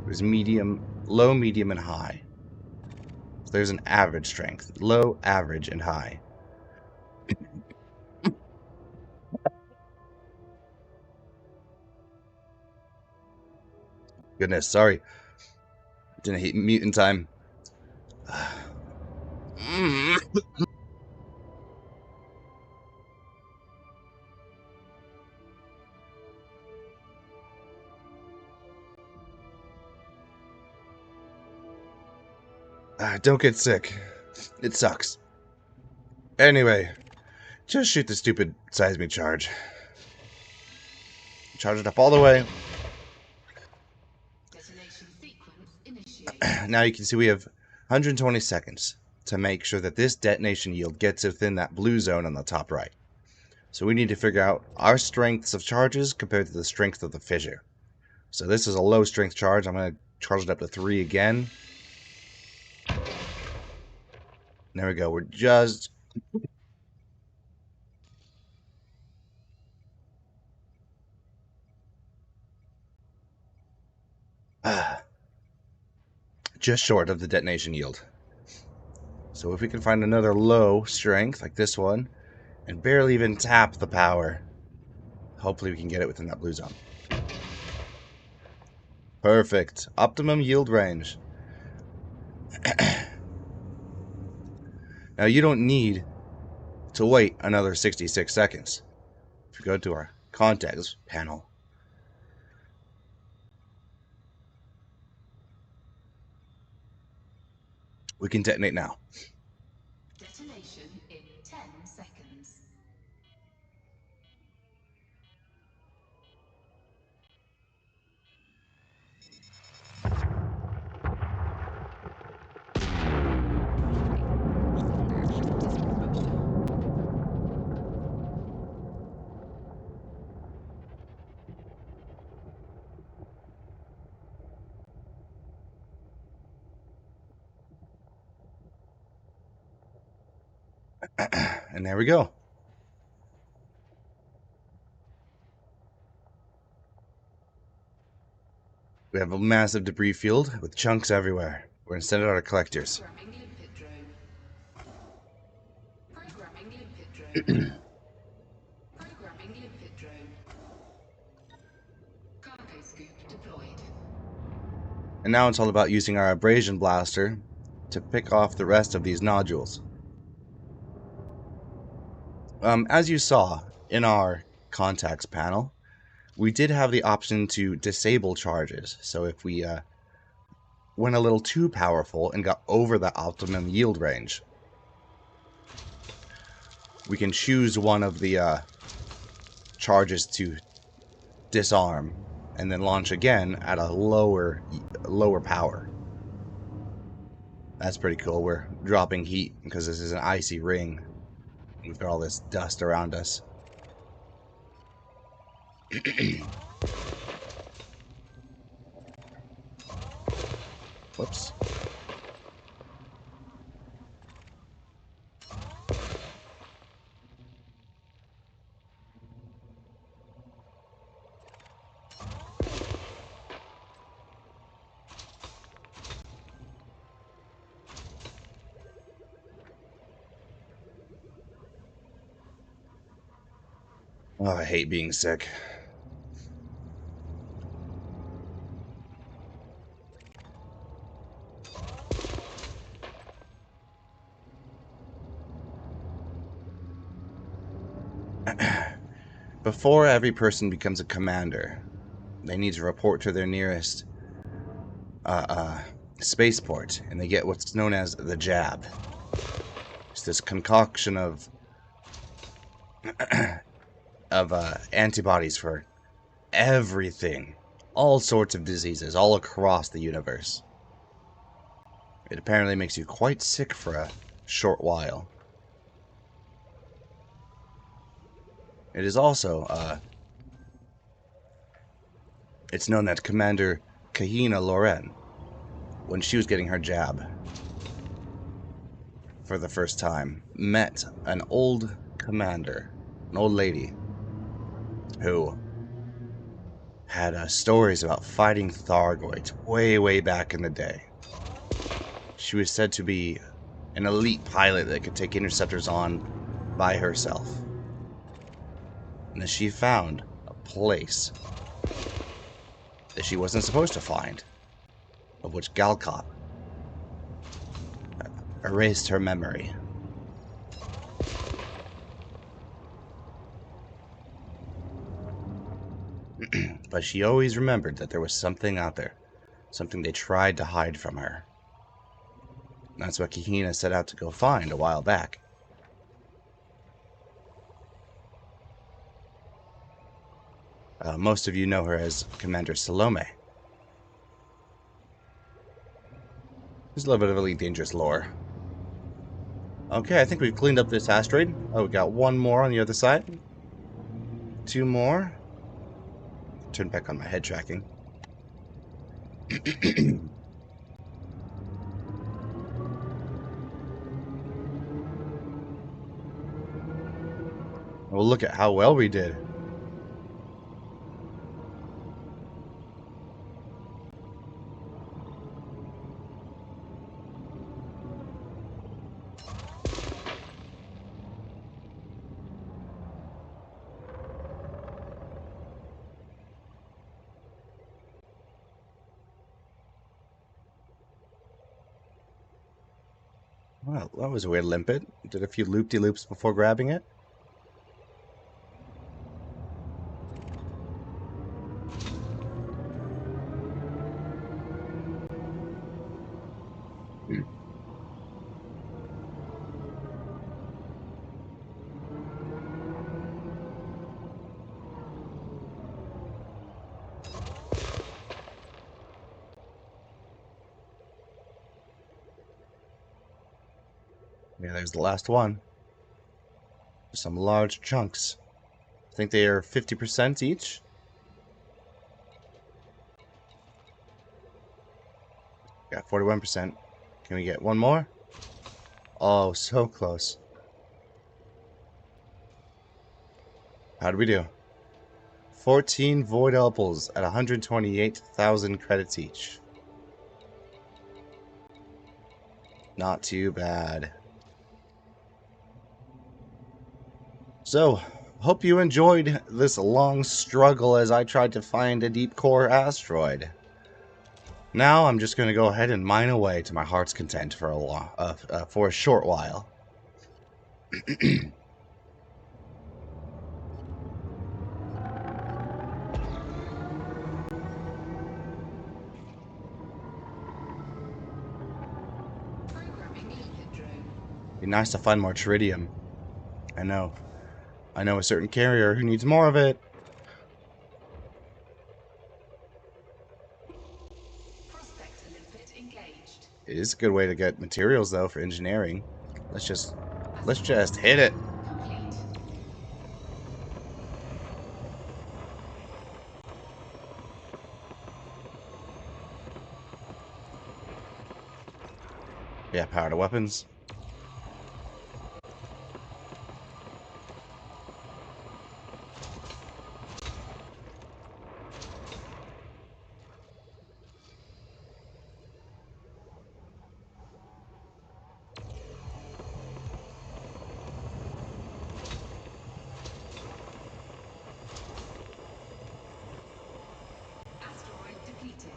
There's medium, low, medium, and high. So there's an average strength. Low, average, and high. Goodness, sorry. Didn't hit mute in time. Don't get sick. It sucks. Anyway, just shoot the stupid seismic charge. Charge it up all the way. Detonation sequence initiated. Now you can see we have 120 seconds to make sure that this detonation yield gets within that blue zone on the top right. So we need to figure out our strengths of charges compared to the strength of the fissure. So this is a low strength charge. I'm going to charge it up to 3 again. There we go. We're just... just short of the detonation yield. So if we can find another low strength like this one and barely even tap the power, hopefully we can get it within that blue zone. Perfect. Optimum yield range. Now you don't need to wait another 66 seconds. If we go to our contacts panel, we can detonate now. Detonation in 10 seconds. And there we go. We have a massive debris field with chunks everywhere. We're going to send it out our collectors. Programming limpet drone. Programming limpet drone. Programming limpet drone. Cargo scoop deployed. And now it's all about using our Abrasion Blaster to pick off the rest of these nodules. As you saw in our contacts panel, we did have the option to disable charges. So if we went a little too powerful and got over the optimum yield range, we can choose one of the charges to disarm and then launch again at a lower power. That's pretty cool. We're dropping heat because this is an icy ring. We've got all this dust around us. Whoops. Oh, I hate being sick. Before every person becomes a commander, they need to report to their nearest spaceport, and they get what's known as the jab. It's this concoction of antibodies for everything, all sorts of diseases, all across the universe. It apparently makes you quite sick for a short while. It is also, it's known that Commander Kahina Loren, when she was getting her jab for the first time, met an old commander, an old lady, who had stories about fighting Thargoids way back in the day. She was said to be an elite pilot that could take interceptors on by herself. And she found a place that she wasn't supposed to find, of which Galcop erased her memory. But she always remembered that there was something out there, something they tried to hide from her. That's what Kahina set out to go find a while back. Most of you know her as Commander Salome. There's a little bit of really dangerous lore. Okay, I think we've cleaned up this asteroid. Oh, we got one more on the other side. Two more. Turn back on my head tracking. Well, look at how well we did. Well, that was a way to limp it. Did a few loop-de-loops before grabbing it. Yeah, there's the last one. Some large chunks. I think they are 50% each. Got 41%. Can we get one more? Oh, so close. How did we do? 14 void opals at 128,000 credits each. Not too bad. So, hope you enjoyed this long struggle as I tried to find a deep core asteroid. Now I'm just going to go ahead and mine away to my heart's content for a short while. Be nice to find more tritium. I know a certain carrier who needs more of it. It is a good way to get materials though for engineering. Let's just hit it. Yeah, power to weapons. Asteroid depleted.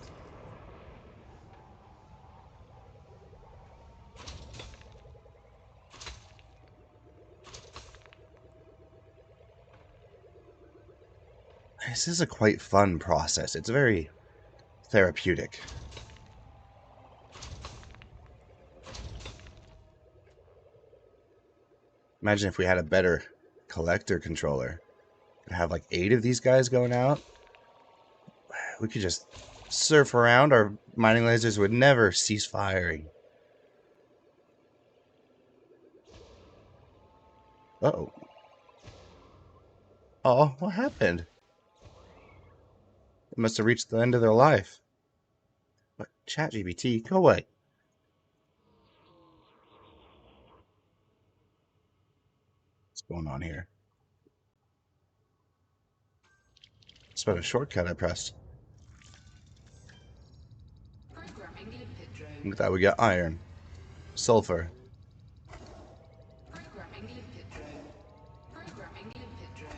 This is a quite fun process. It's very therapeutic. Imagine if we had a better collector controller. We'd have like 8 of these guys going out. We could just surf around. Our mining lasers would never cease firing. Uh-oh. Oh, what happened? They must have reached the end of their life. But ChatGPT, go away. What's going on here? It's about a shortcut I pressed. Programming limpet drone. Look at that, we got iron, sulfur. Programming limpet drone. Programming limpet drone.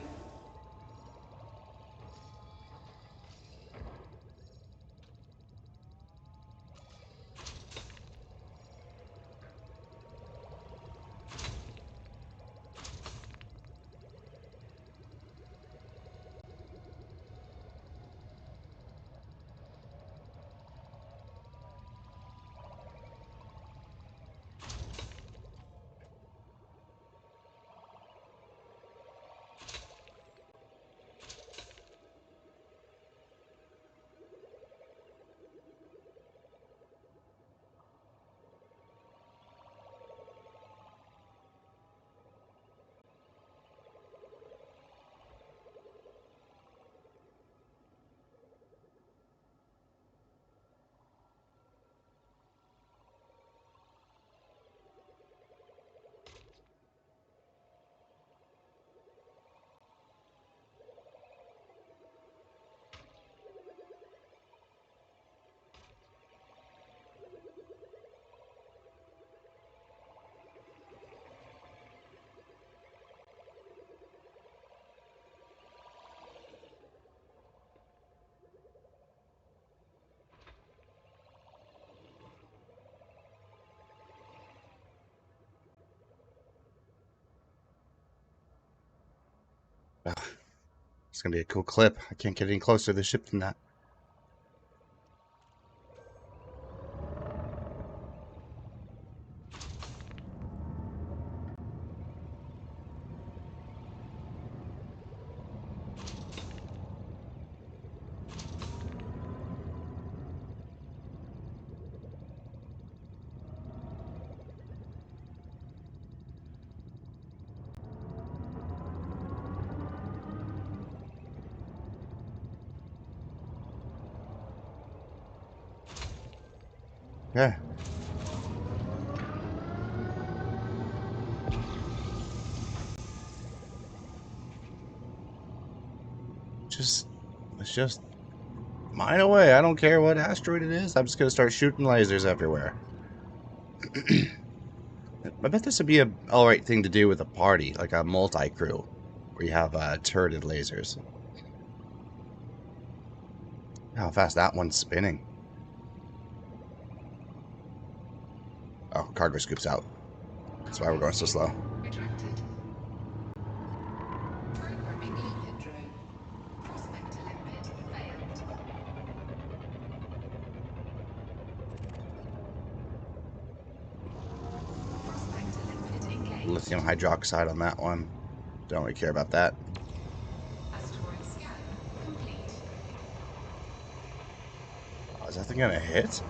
It's gonna be a cool clip. I can't get any closer to the ship than that. Yeah. Let's just mine away. I don't care what asteroid it is. I'm just gonna start shooting lasers everywhere. I bet this would be a alright thing to do with a party, like a multi-crew, where you have turreted lasers. How fast that one's spinning. Oh, cargo scoop's out. That's why we're going so slow. Retracted. Programming limpet drone. Prospector limpet failed. Prospector limpet engaged. Lithium hydroxide on that one. Don't really care about that. Asteroid scan complete. Oh, is that thing gonna hit?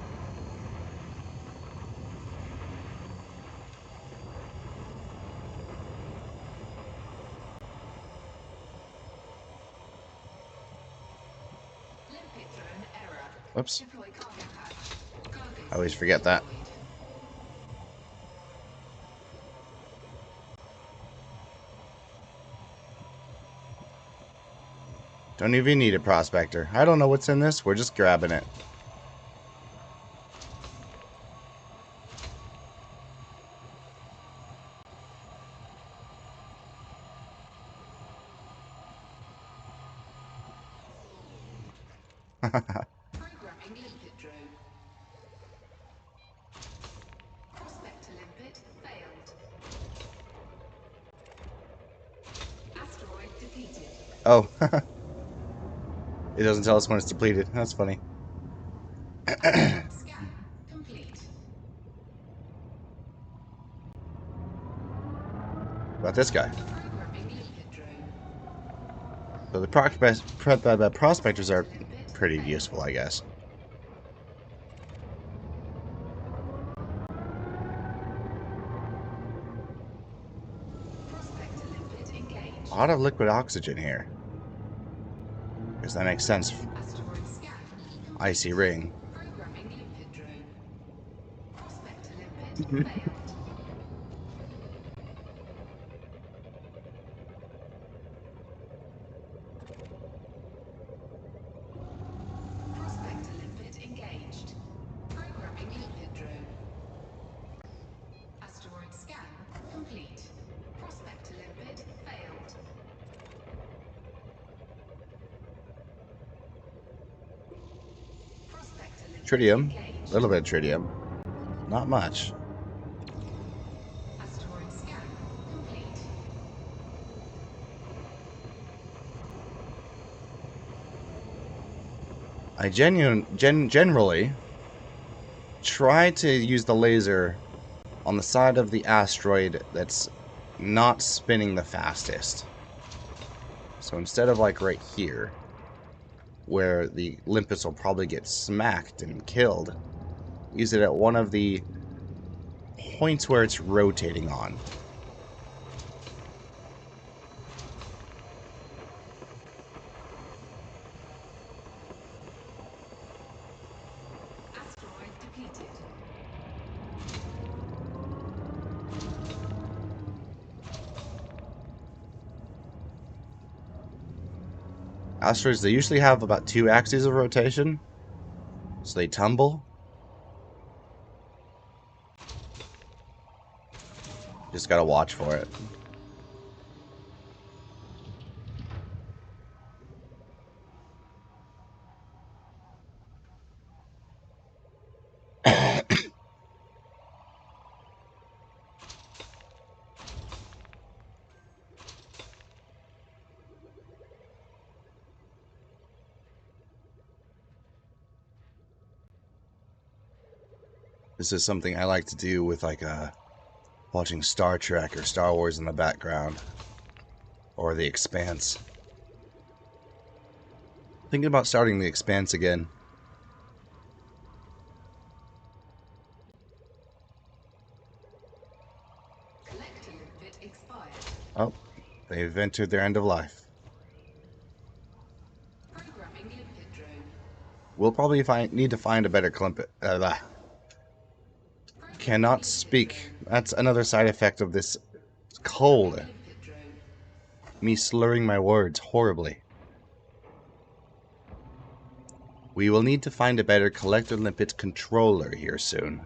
Limpet drone error. Whoops. Deploy cargo hatch. Cargo I always station forget that. deployed. Don't even need a prospector. I don't know what's in this. We're just grabbing it. Programming limpet drone. Prospector limpet failed. Asteroid depleted. Oh. It doesn't tell us when it's depleted. That's funny. Scan complete. About this guy. Programming limpet drone. So the prospectors are pretty useful, I guess. Prospector limpet engaged. A lot of liquid oxygen here. Guess that makes sense. Asteroid scan complete. Icy ring. Programming limpet drone. Prospector limpet failed. Prospector limpet engaged. Programming limpet drone. Asteroid scan complete. Prospector limpet failed. Prospector limpet Tritium. engaged. A little bit of tritium. Not much. Asteroid scan complete. I generally try to use the laser on the side of the asteroid that's not spinning the fastest. So instead of like right here, where the limpets will probably get smacked and killed, use it at one of the points where it's rotating on. Asteroid depleted. Asteroids, they usually have about 2 axes of rotation, so they tumble. Just gotta watch for it. This is something I like to do with like watching Star Trek or Star Wars in the background. Or The Expanse. Thinking about starting The Expanse again. Collector limpet expired. Oh, they've entered their end of life. Programming limpet drone. We'll probably need to find a better limpet. Cannot speak. That's another side effect of this cold. Limpet drone. Me slurring my words horribly. We will need to find a better collector limpet controller here soon.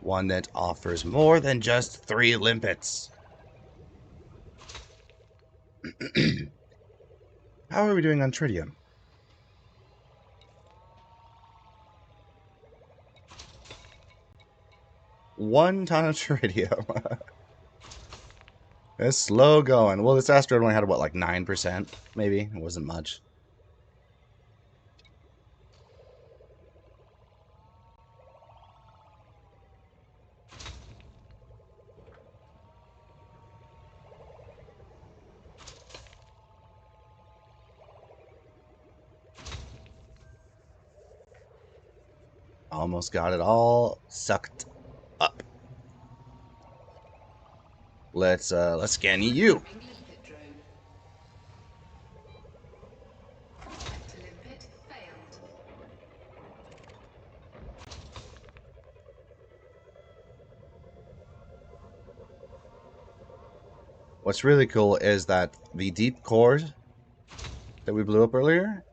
One that offers more than just 3 limpets. How are we doing on tritium? One ton of tritium. It's slow going. Well, this asteroid only had, what, like 9%? Maybe. It wasn't much. Almost got it all sucked up. Let's scan you. Programming limpet drone. Prospector limpet failed. What's really cool is that the deep core that we blew up earlier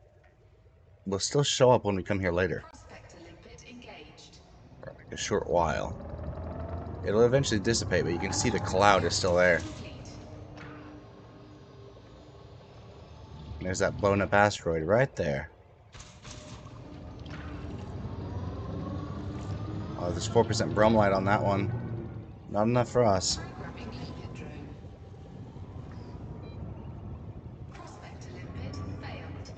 will still show up when we come here later. Prospector limpet engaged. For like a short while. It'll eventually dissipate, but you can see the cloud is still there. Complete. There's that blown up asteroid right there. Oh, there's 4% bromelight on that one. Not enough for us. Programming limpet drone. Prospector limpet failed.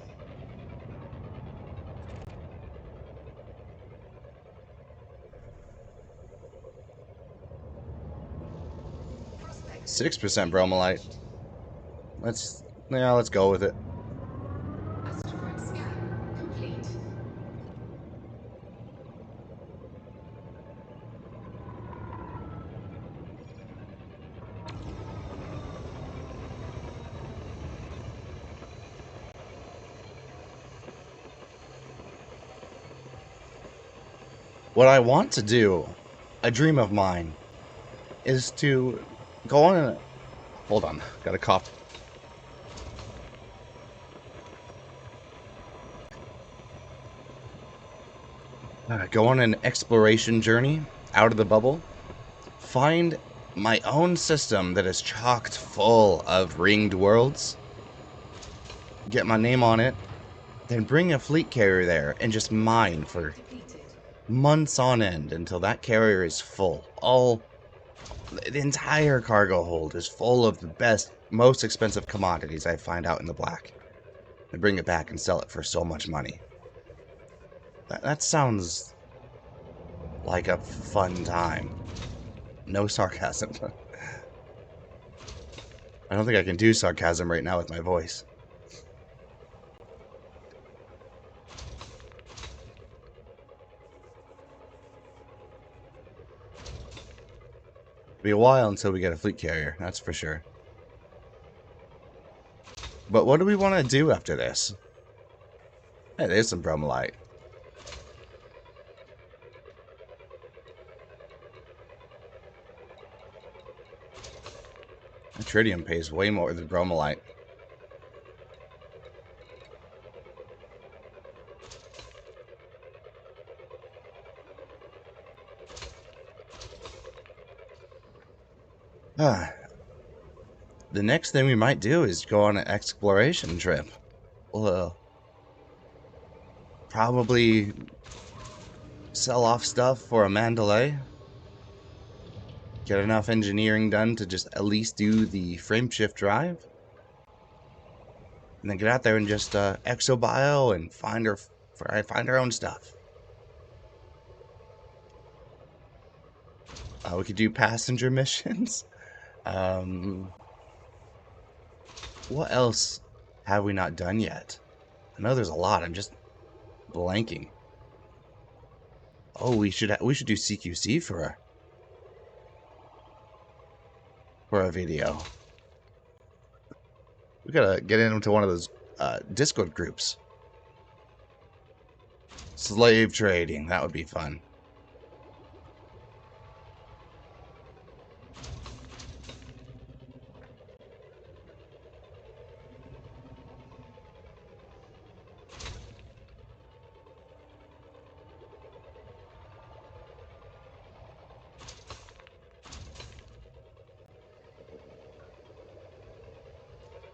Prospector 6% bromelight. Let's go with it. asteroid scan complete. What I want to do, a dream of mine, is to go on a... Hold on, got a cough. Go on an exploration journey out of the bubble. Find my own system that is chocked full of ringed worlds. Get my name on it. Then bring a fleet carrier there and just mine for Depleted. months on end until that carrier is full. The entire cargo hold is full of the best, most expensive commodities I find out in the black. And bring it back and sell it for so much money. That sounds like a fun time. No sarcasm. I don't think I can do sarcasm right now with my voice. It'll be a while until we get a fleet carrier, that's for sure. But what do we want to do after this? Hey, there's some bromelite. Tritium pays way more than bromelite. The next thing we might do is go on an exploration trip. We'll probably sell off stuff for a Mandalay. Get enough engineering done to just at least do the frameshift drive. And then get out there and just exobio and find our own stuff. We could do passenger missions. What else have we not done yet? I know there's a lot. I'm just blanking. Oh, we should do CQC for a video. We gotta get into one of those Discord groups. Slave trading, that would be fun.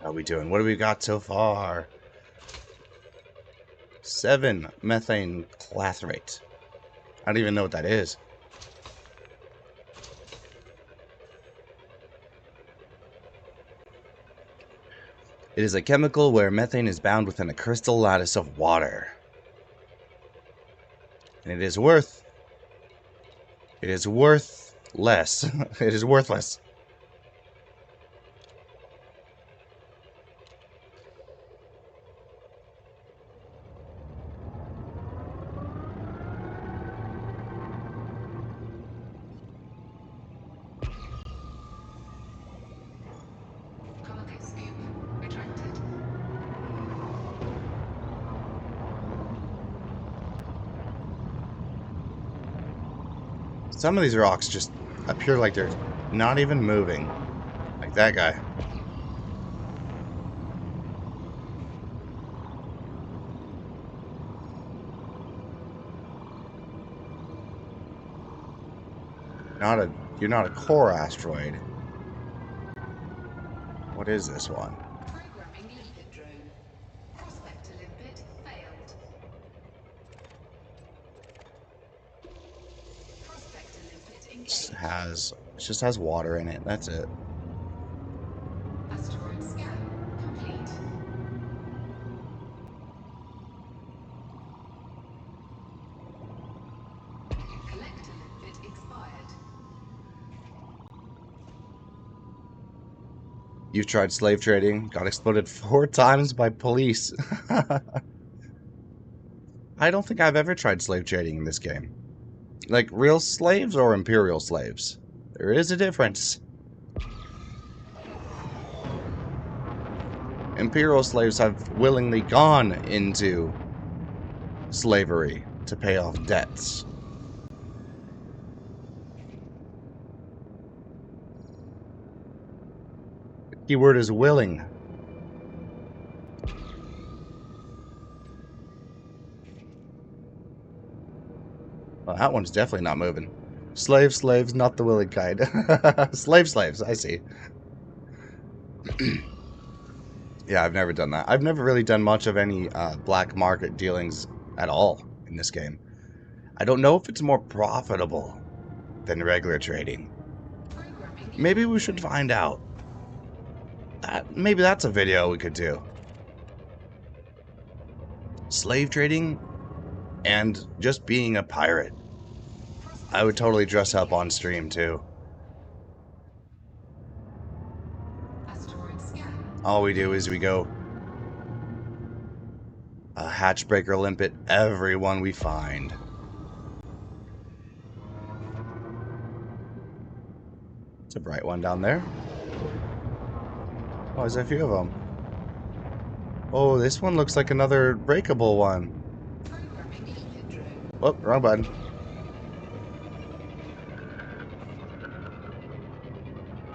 How are we doing? What do we got so far? 7 methane clathrate. I don't even know what that is. It is a chemical where methane is bound within a crystal lattice of water. And it is worth less. It is worthless. Cargo scoop retracted. Some of these rocks just appear like they're not even moving. Like that guy. You're not a core asteroid. What is this one? Programming limpet drone. Prospect to limpet failed. Prospect to limpet engaged. It just has water in it. That's it. Asteroid scan complete. Collector limpet expired. You've tried slave trading, got exploded 4 times by police. I don't think I've ever tried slave trading in this game. Like real slaves or imperial slaves? There is a difference. Imperial slaves have willingly gone into slavery to pay off debts. The keyword is willing. Well, that one's definitely not moving. Slaves, not the willing kind. Slaves, I see. Yeah, I've never done that. I've never really done much of any black market dealings at all in this game. I don't know if it's more profitable than regular trading. Maybe we should find out. Maybe that's a video we could do. Slave trading and just being a pirate. I would totally dress up on stream too. All we do is we go a hatchbreaker limpet everyone we find. It's a bright one down there. Oh, there's a few of them. Oh, this one looks like another breakable one. Oh, wrong button.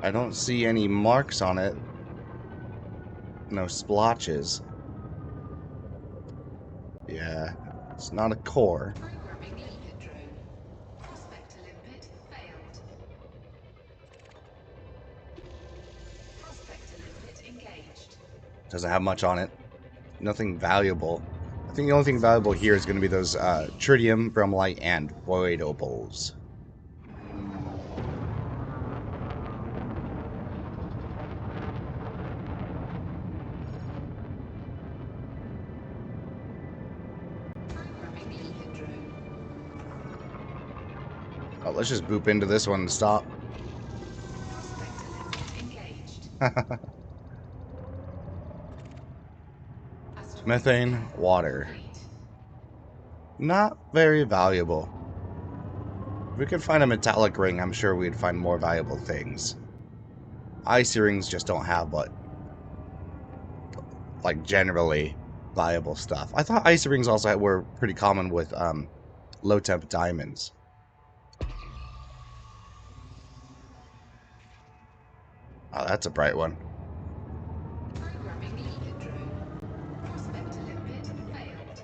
I don't see any marks on it. No splotches. Yeah, it's not a core. Doesn't have much on it. Nothing valuable. I think the only thing valuable here is going to be those tritium, bromellite, and void opals. let's just boop into this one and stop. Prospector limpet engaged. Asteroid Methane, scan water. complete. Not very valuable. If we could find a metallic ring, I'm sure we'd find more valuable things. Icy rings just don't have what, like, generally valuable stuff. I thought icy rings also were pretty common with low temp diamonds. Oh, that's a bright one. Programming limpet drone. Prospector limpet failed.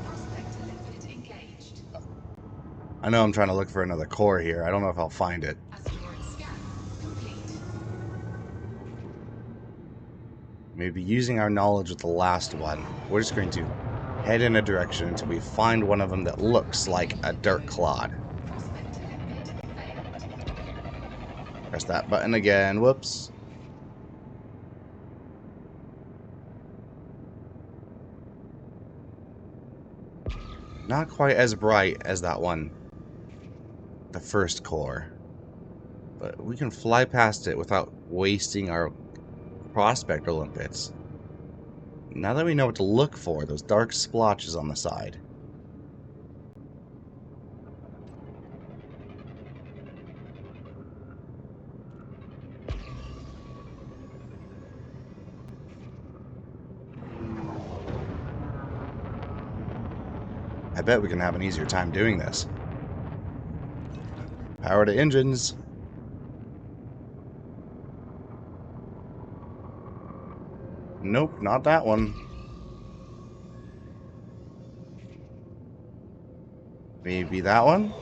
Prospector limpet engaged. I know I'm trying to look for another core here. I don't know if I'll find it. Asteroid scan complete. Maybe using our knowledge of the last one, we're just going to head in a direction until we find one of them that looks like a dirt clod. Prospector limpet failed. Press that button again. Whoops. Not quite as bright as that one, the first core. But we can fly past it without wasting our prospector limpets. Now that we know what to look for, those dark splotches on the side. I bet we can have an easier time doing this. Power to engines. Nope, not that one. Maybe that one?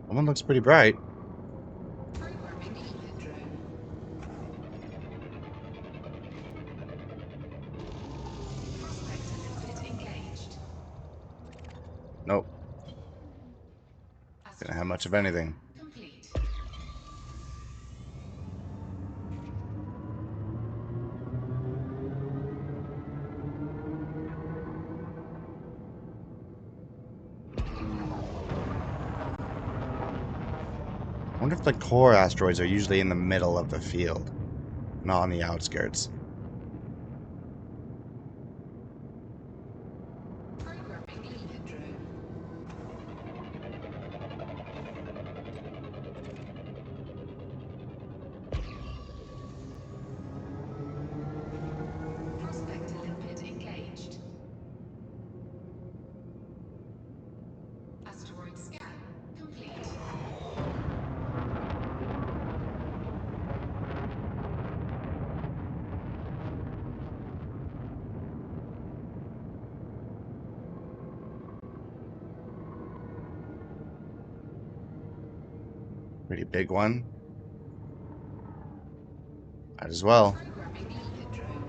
That one looks pretty bright. Programming limpet drone. Prospector limpet engaged. Nope, didn't Asteroid have much of scan anything. complete. I wonder if the core asteroids are usually in the middle of the field, not on the outskirts. Programming limpet drone. Prospector limpet engaged. Asteroid scan complete. Pretty big one. Might as well. Programming limpet drone.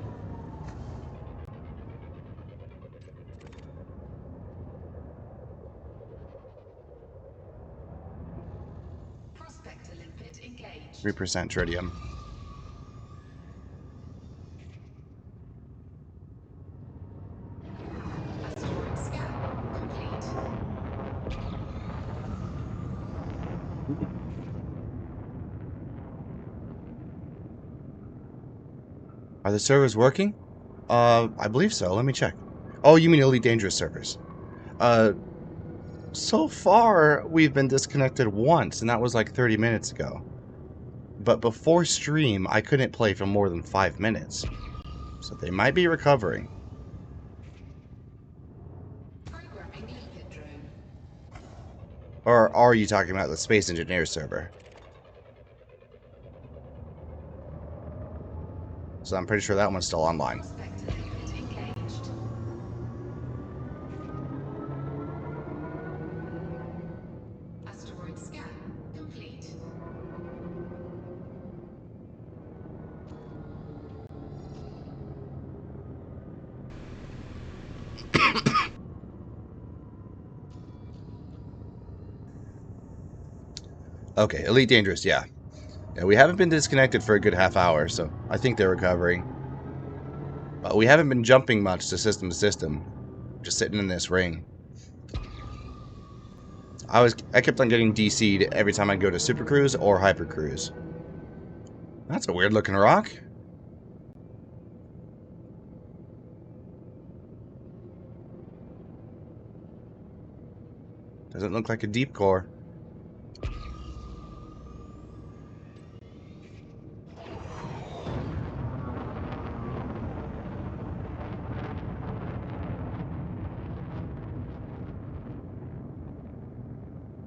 Prospector limpet engaged. 3% tritium. Asteroid scan complete. Are the servers working? I believe so. Let me check. Oh, you mean Elite Dangerous servers. So far, we've been disconnected once, and that was like 30 minutes ago. But before stream, I couldn't play for more than 5 minutes. So they might be recovering. Programming limpet drone. Or are you talking about the Space Engineer server? So I'm pretty sure that one's still online. Prospector limpet engaged. Asteroid scan complete. Okay, Elite Dangerous, yeah. Yeah, we haven't been disconnected for a good half hour, so I think they're recovering. But we haven't been jumping much to system, just sitting in this ring. I kept on getting DC'd every time I go to Super Cruise or Hyper Cruise. That's a weird looking rock. Doesn't look like a deep core.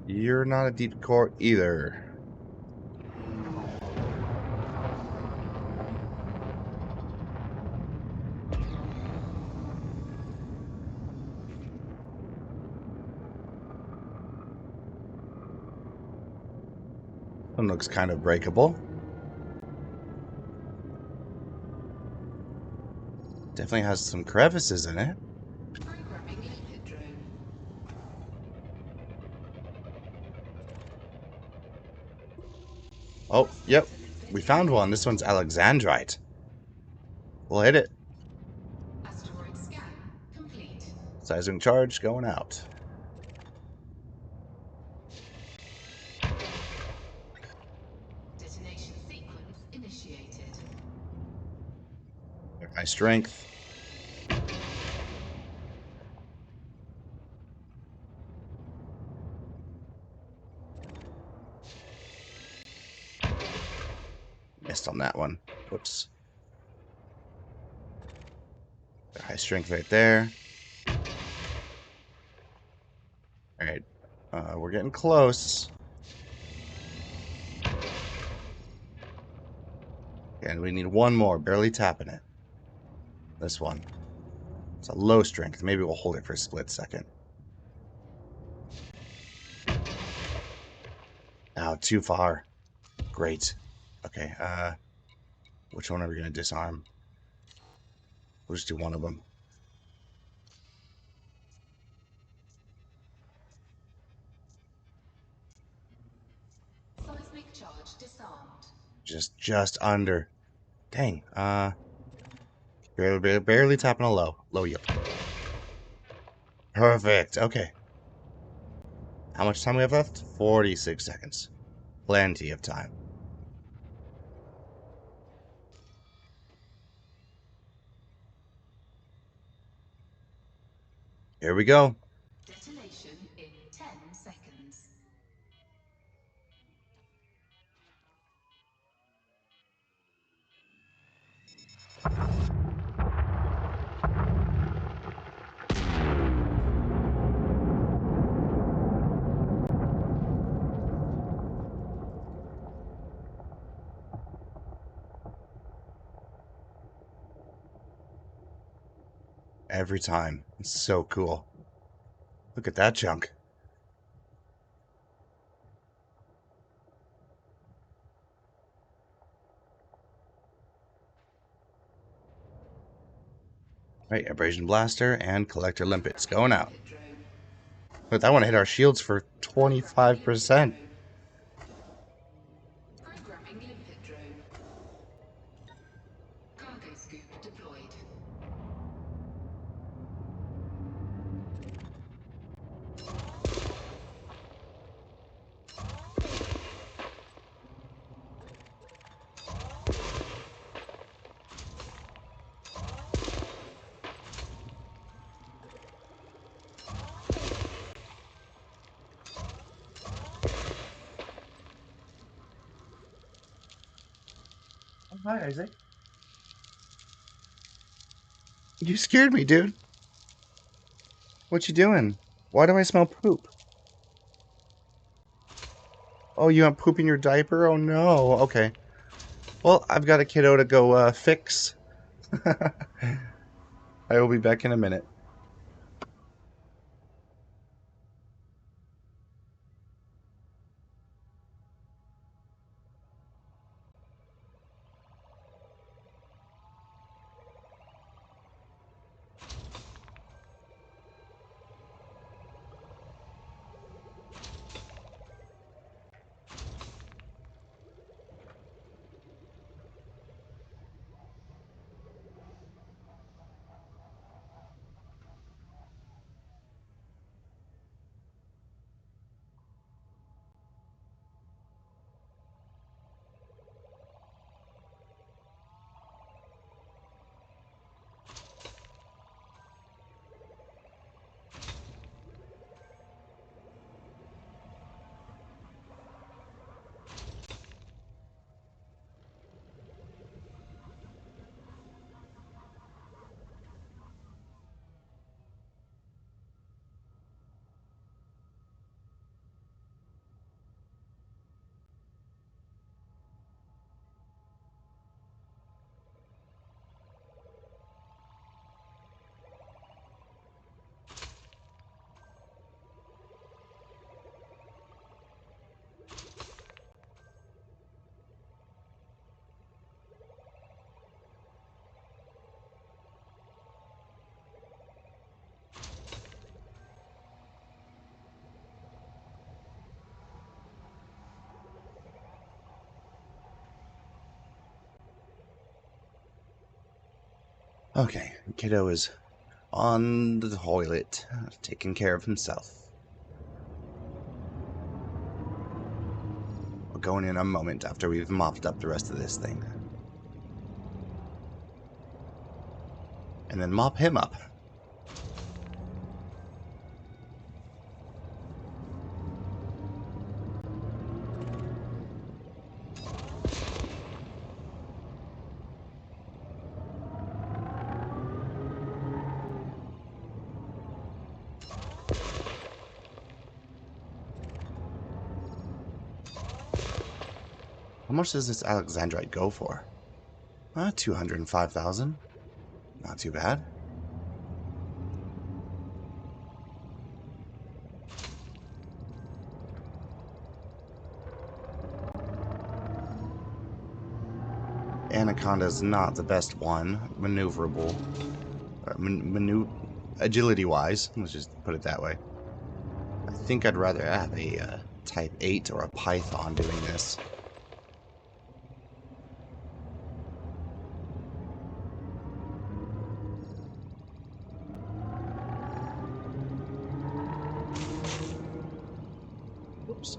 You're not a deep core either. One looks kind of breakable. Definitely has some crevices in it. Programming limpet drone. Oh, yep. We found one. This one's Alexandrite. We'll hit it. Asteroid scan complete. Seismic charge going out. Detonation sequence initiated. High strength. Missed on that one. Whoops. High strength right there. Alright. We're getting close. And we need one more. Barely tapping it. This one. It's a low strength. Maybe we'll hold it for a split second. Ow, too far. Great. Okay, which one are we going to disarm? We'll just do one of them. Seismic charge disarmed. Just under. Dang. Barely tapping a low. Low yield. Perfect. Okay. How much time we have left? 46 seconds. Plenty of time. Here we go. Detonation in 10 seconds. Every time. It's so cool. Look at that chunk. Right, Abrasion Blaster and Collector Limpets going out. Limpet drone. But I want to hit our shields for 25%. Programming limpet drone. Cargo scoop deployed. Oh, hi, Isaac. You scared me, dude. What you doing? Why do I smell poop? Oh, you have poop in your diaper? Oh, no. Okay. Well, I've got a kiddo to go fix. I will be back in a minute. Okay, kiddo is on the toilet, taking care of himself. We're going in a moment after we've mopped up the rest of this thing. And then mop him up. How much does this Alexandrite go for? 205,000. Not too bad. Anaconda's not the best one, maneuverable. Agility-wise, let's just put it that way. I think I'd rather have a Type 8 or a Python doing this. Oops.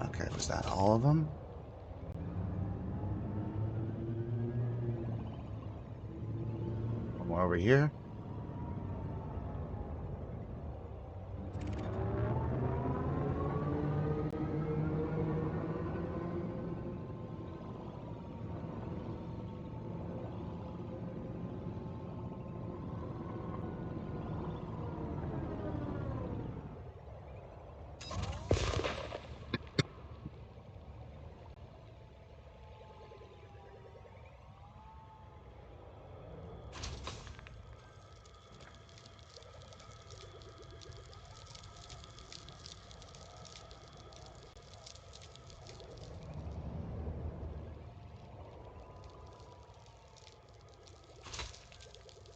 Okay, was that all of them? One more over here.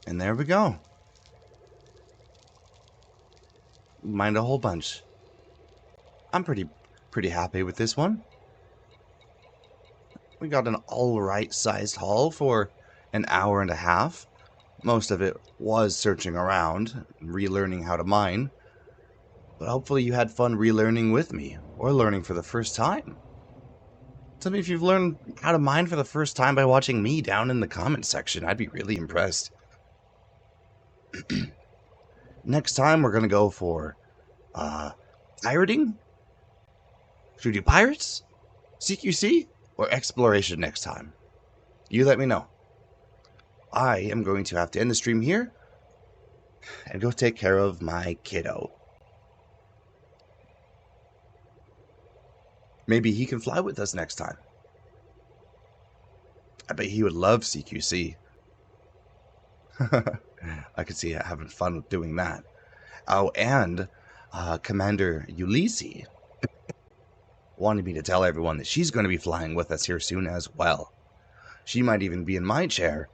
And there we go. Mined a whole bunch. I'm pretty happy with this one. We got an alright sized haul for an hour and a half. Most of it was searching around, relearning how to mine. But hopefully you had fun relearning with me, or learning for the first time. Tell me if you've learned how to mine for the first time by watching me down in the comments section. I'd be really impressed. Next time we're going to go for pirating? Should we do pirates? CQC? Or exploration next time? You let me know. I am going to have to end the stream here and go take care of my kiddo. Maybe he can fly with us next time. I bet he would love CQC. I could see having fun with doing that. Oh, and Commander Ulysses wanted me to tell everyone that she's going to be flying with us here soon as well. She might even be in my chair,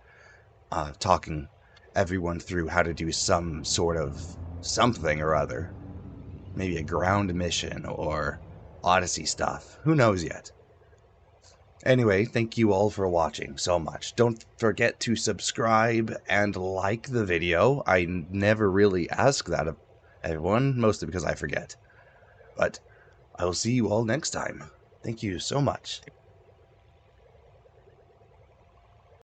talking everyone through how to do some sort of something or other. Maybe a ground mission or Odyssey stuff. Who knows yet? Anyway, thank you all for watching so much. Don't forget to subscribe and like the video. I never really ask that of everyone, mostly because I forget. But I will see you all next time. Thank you so much.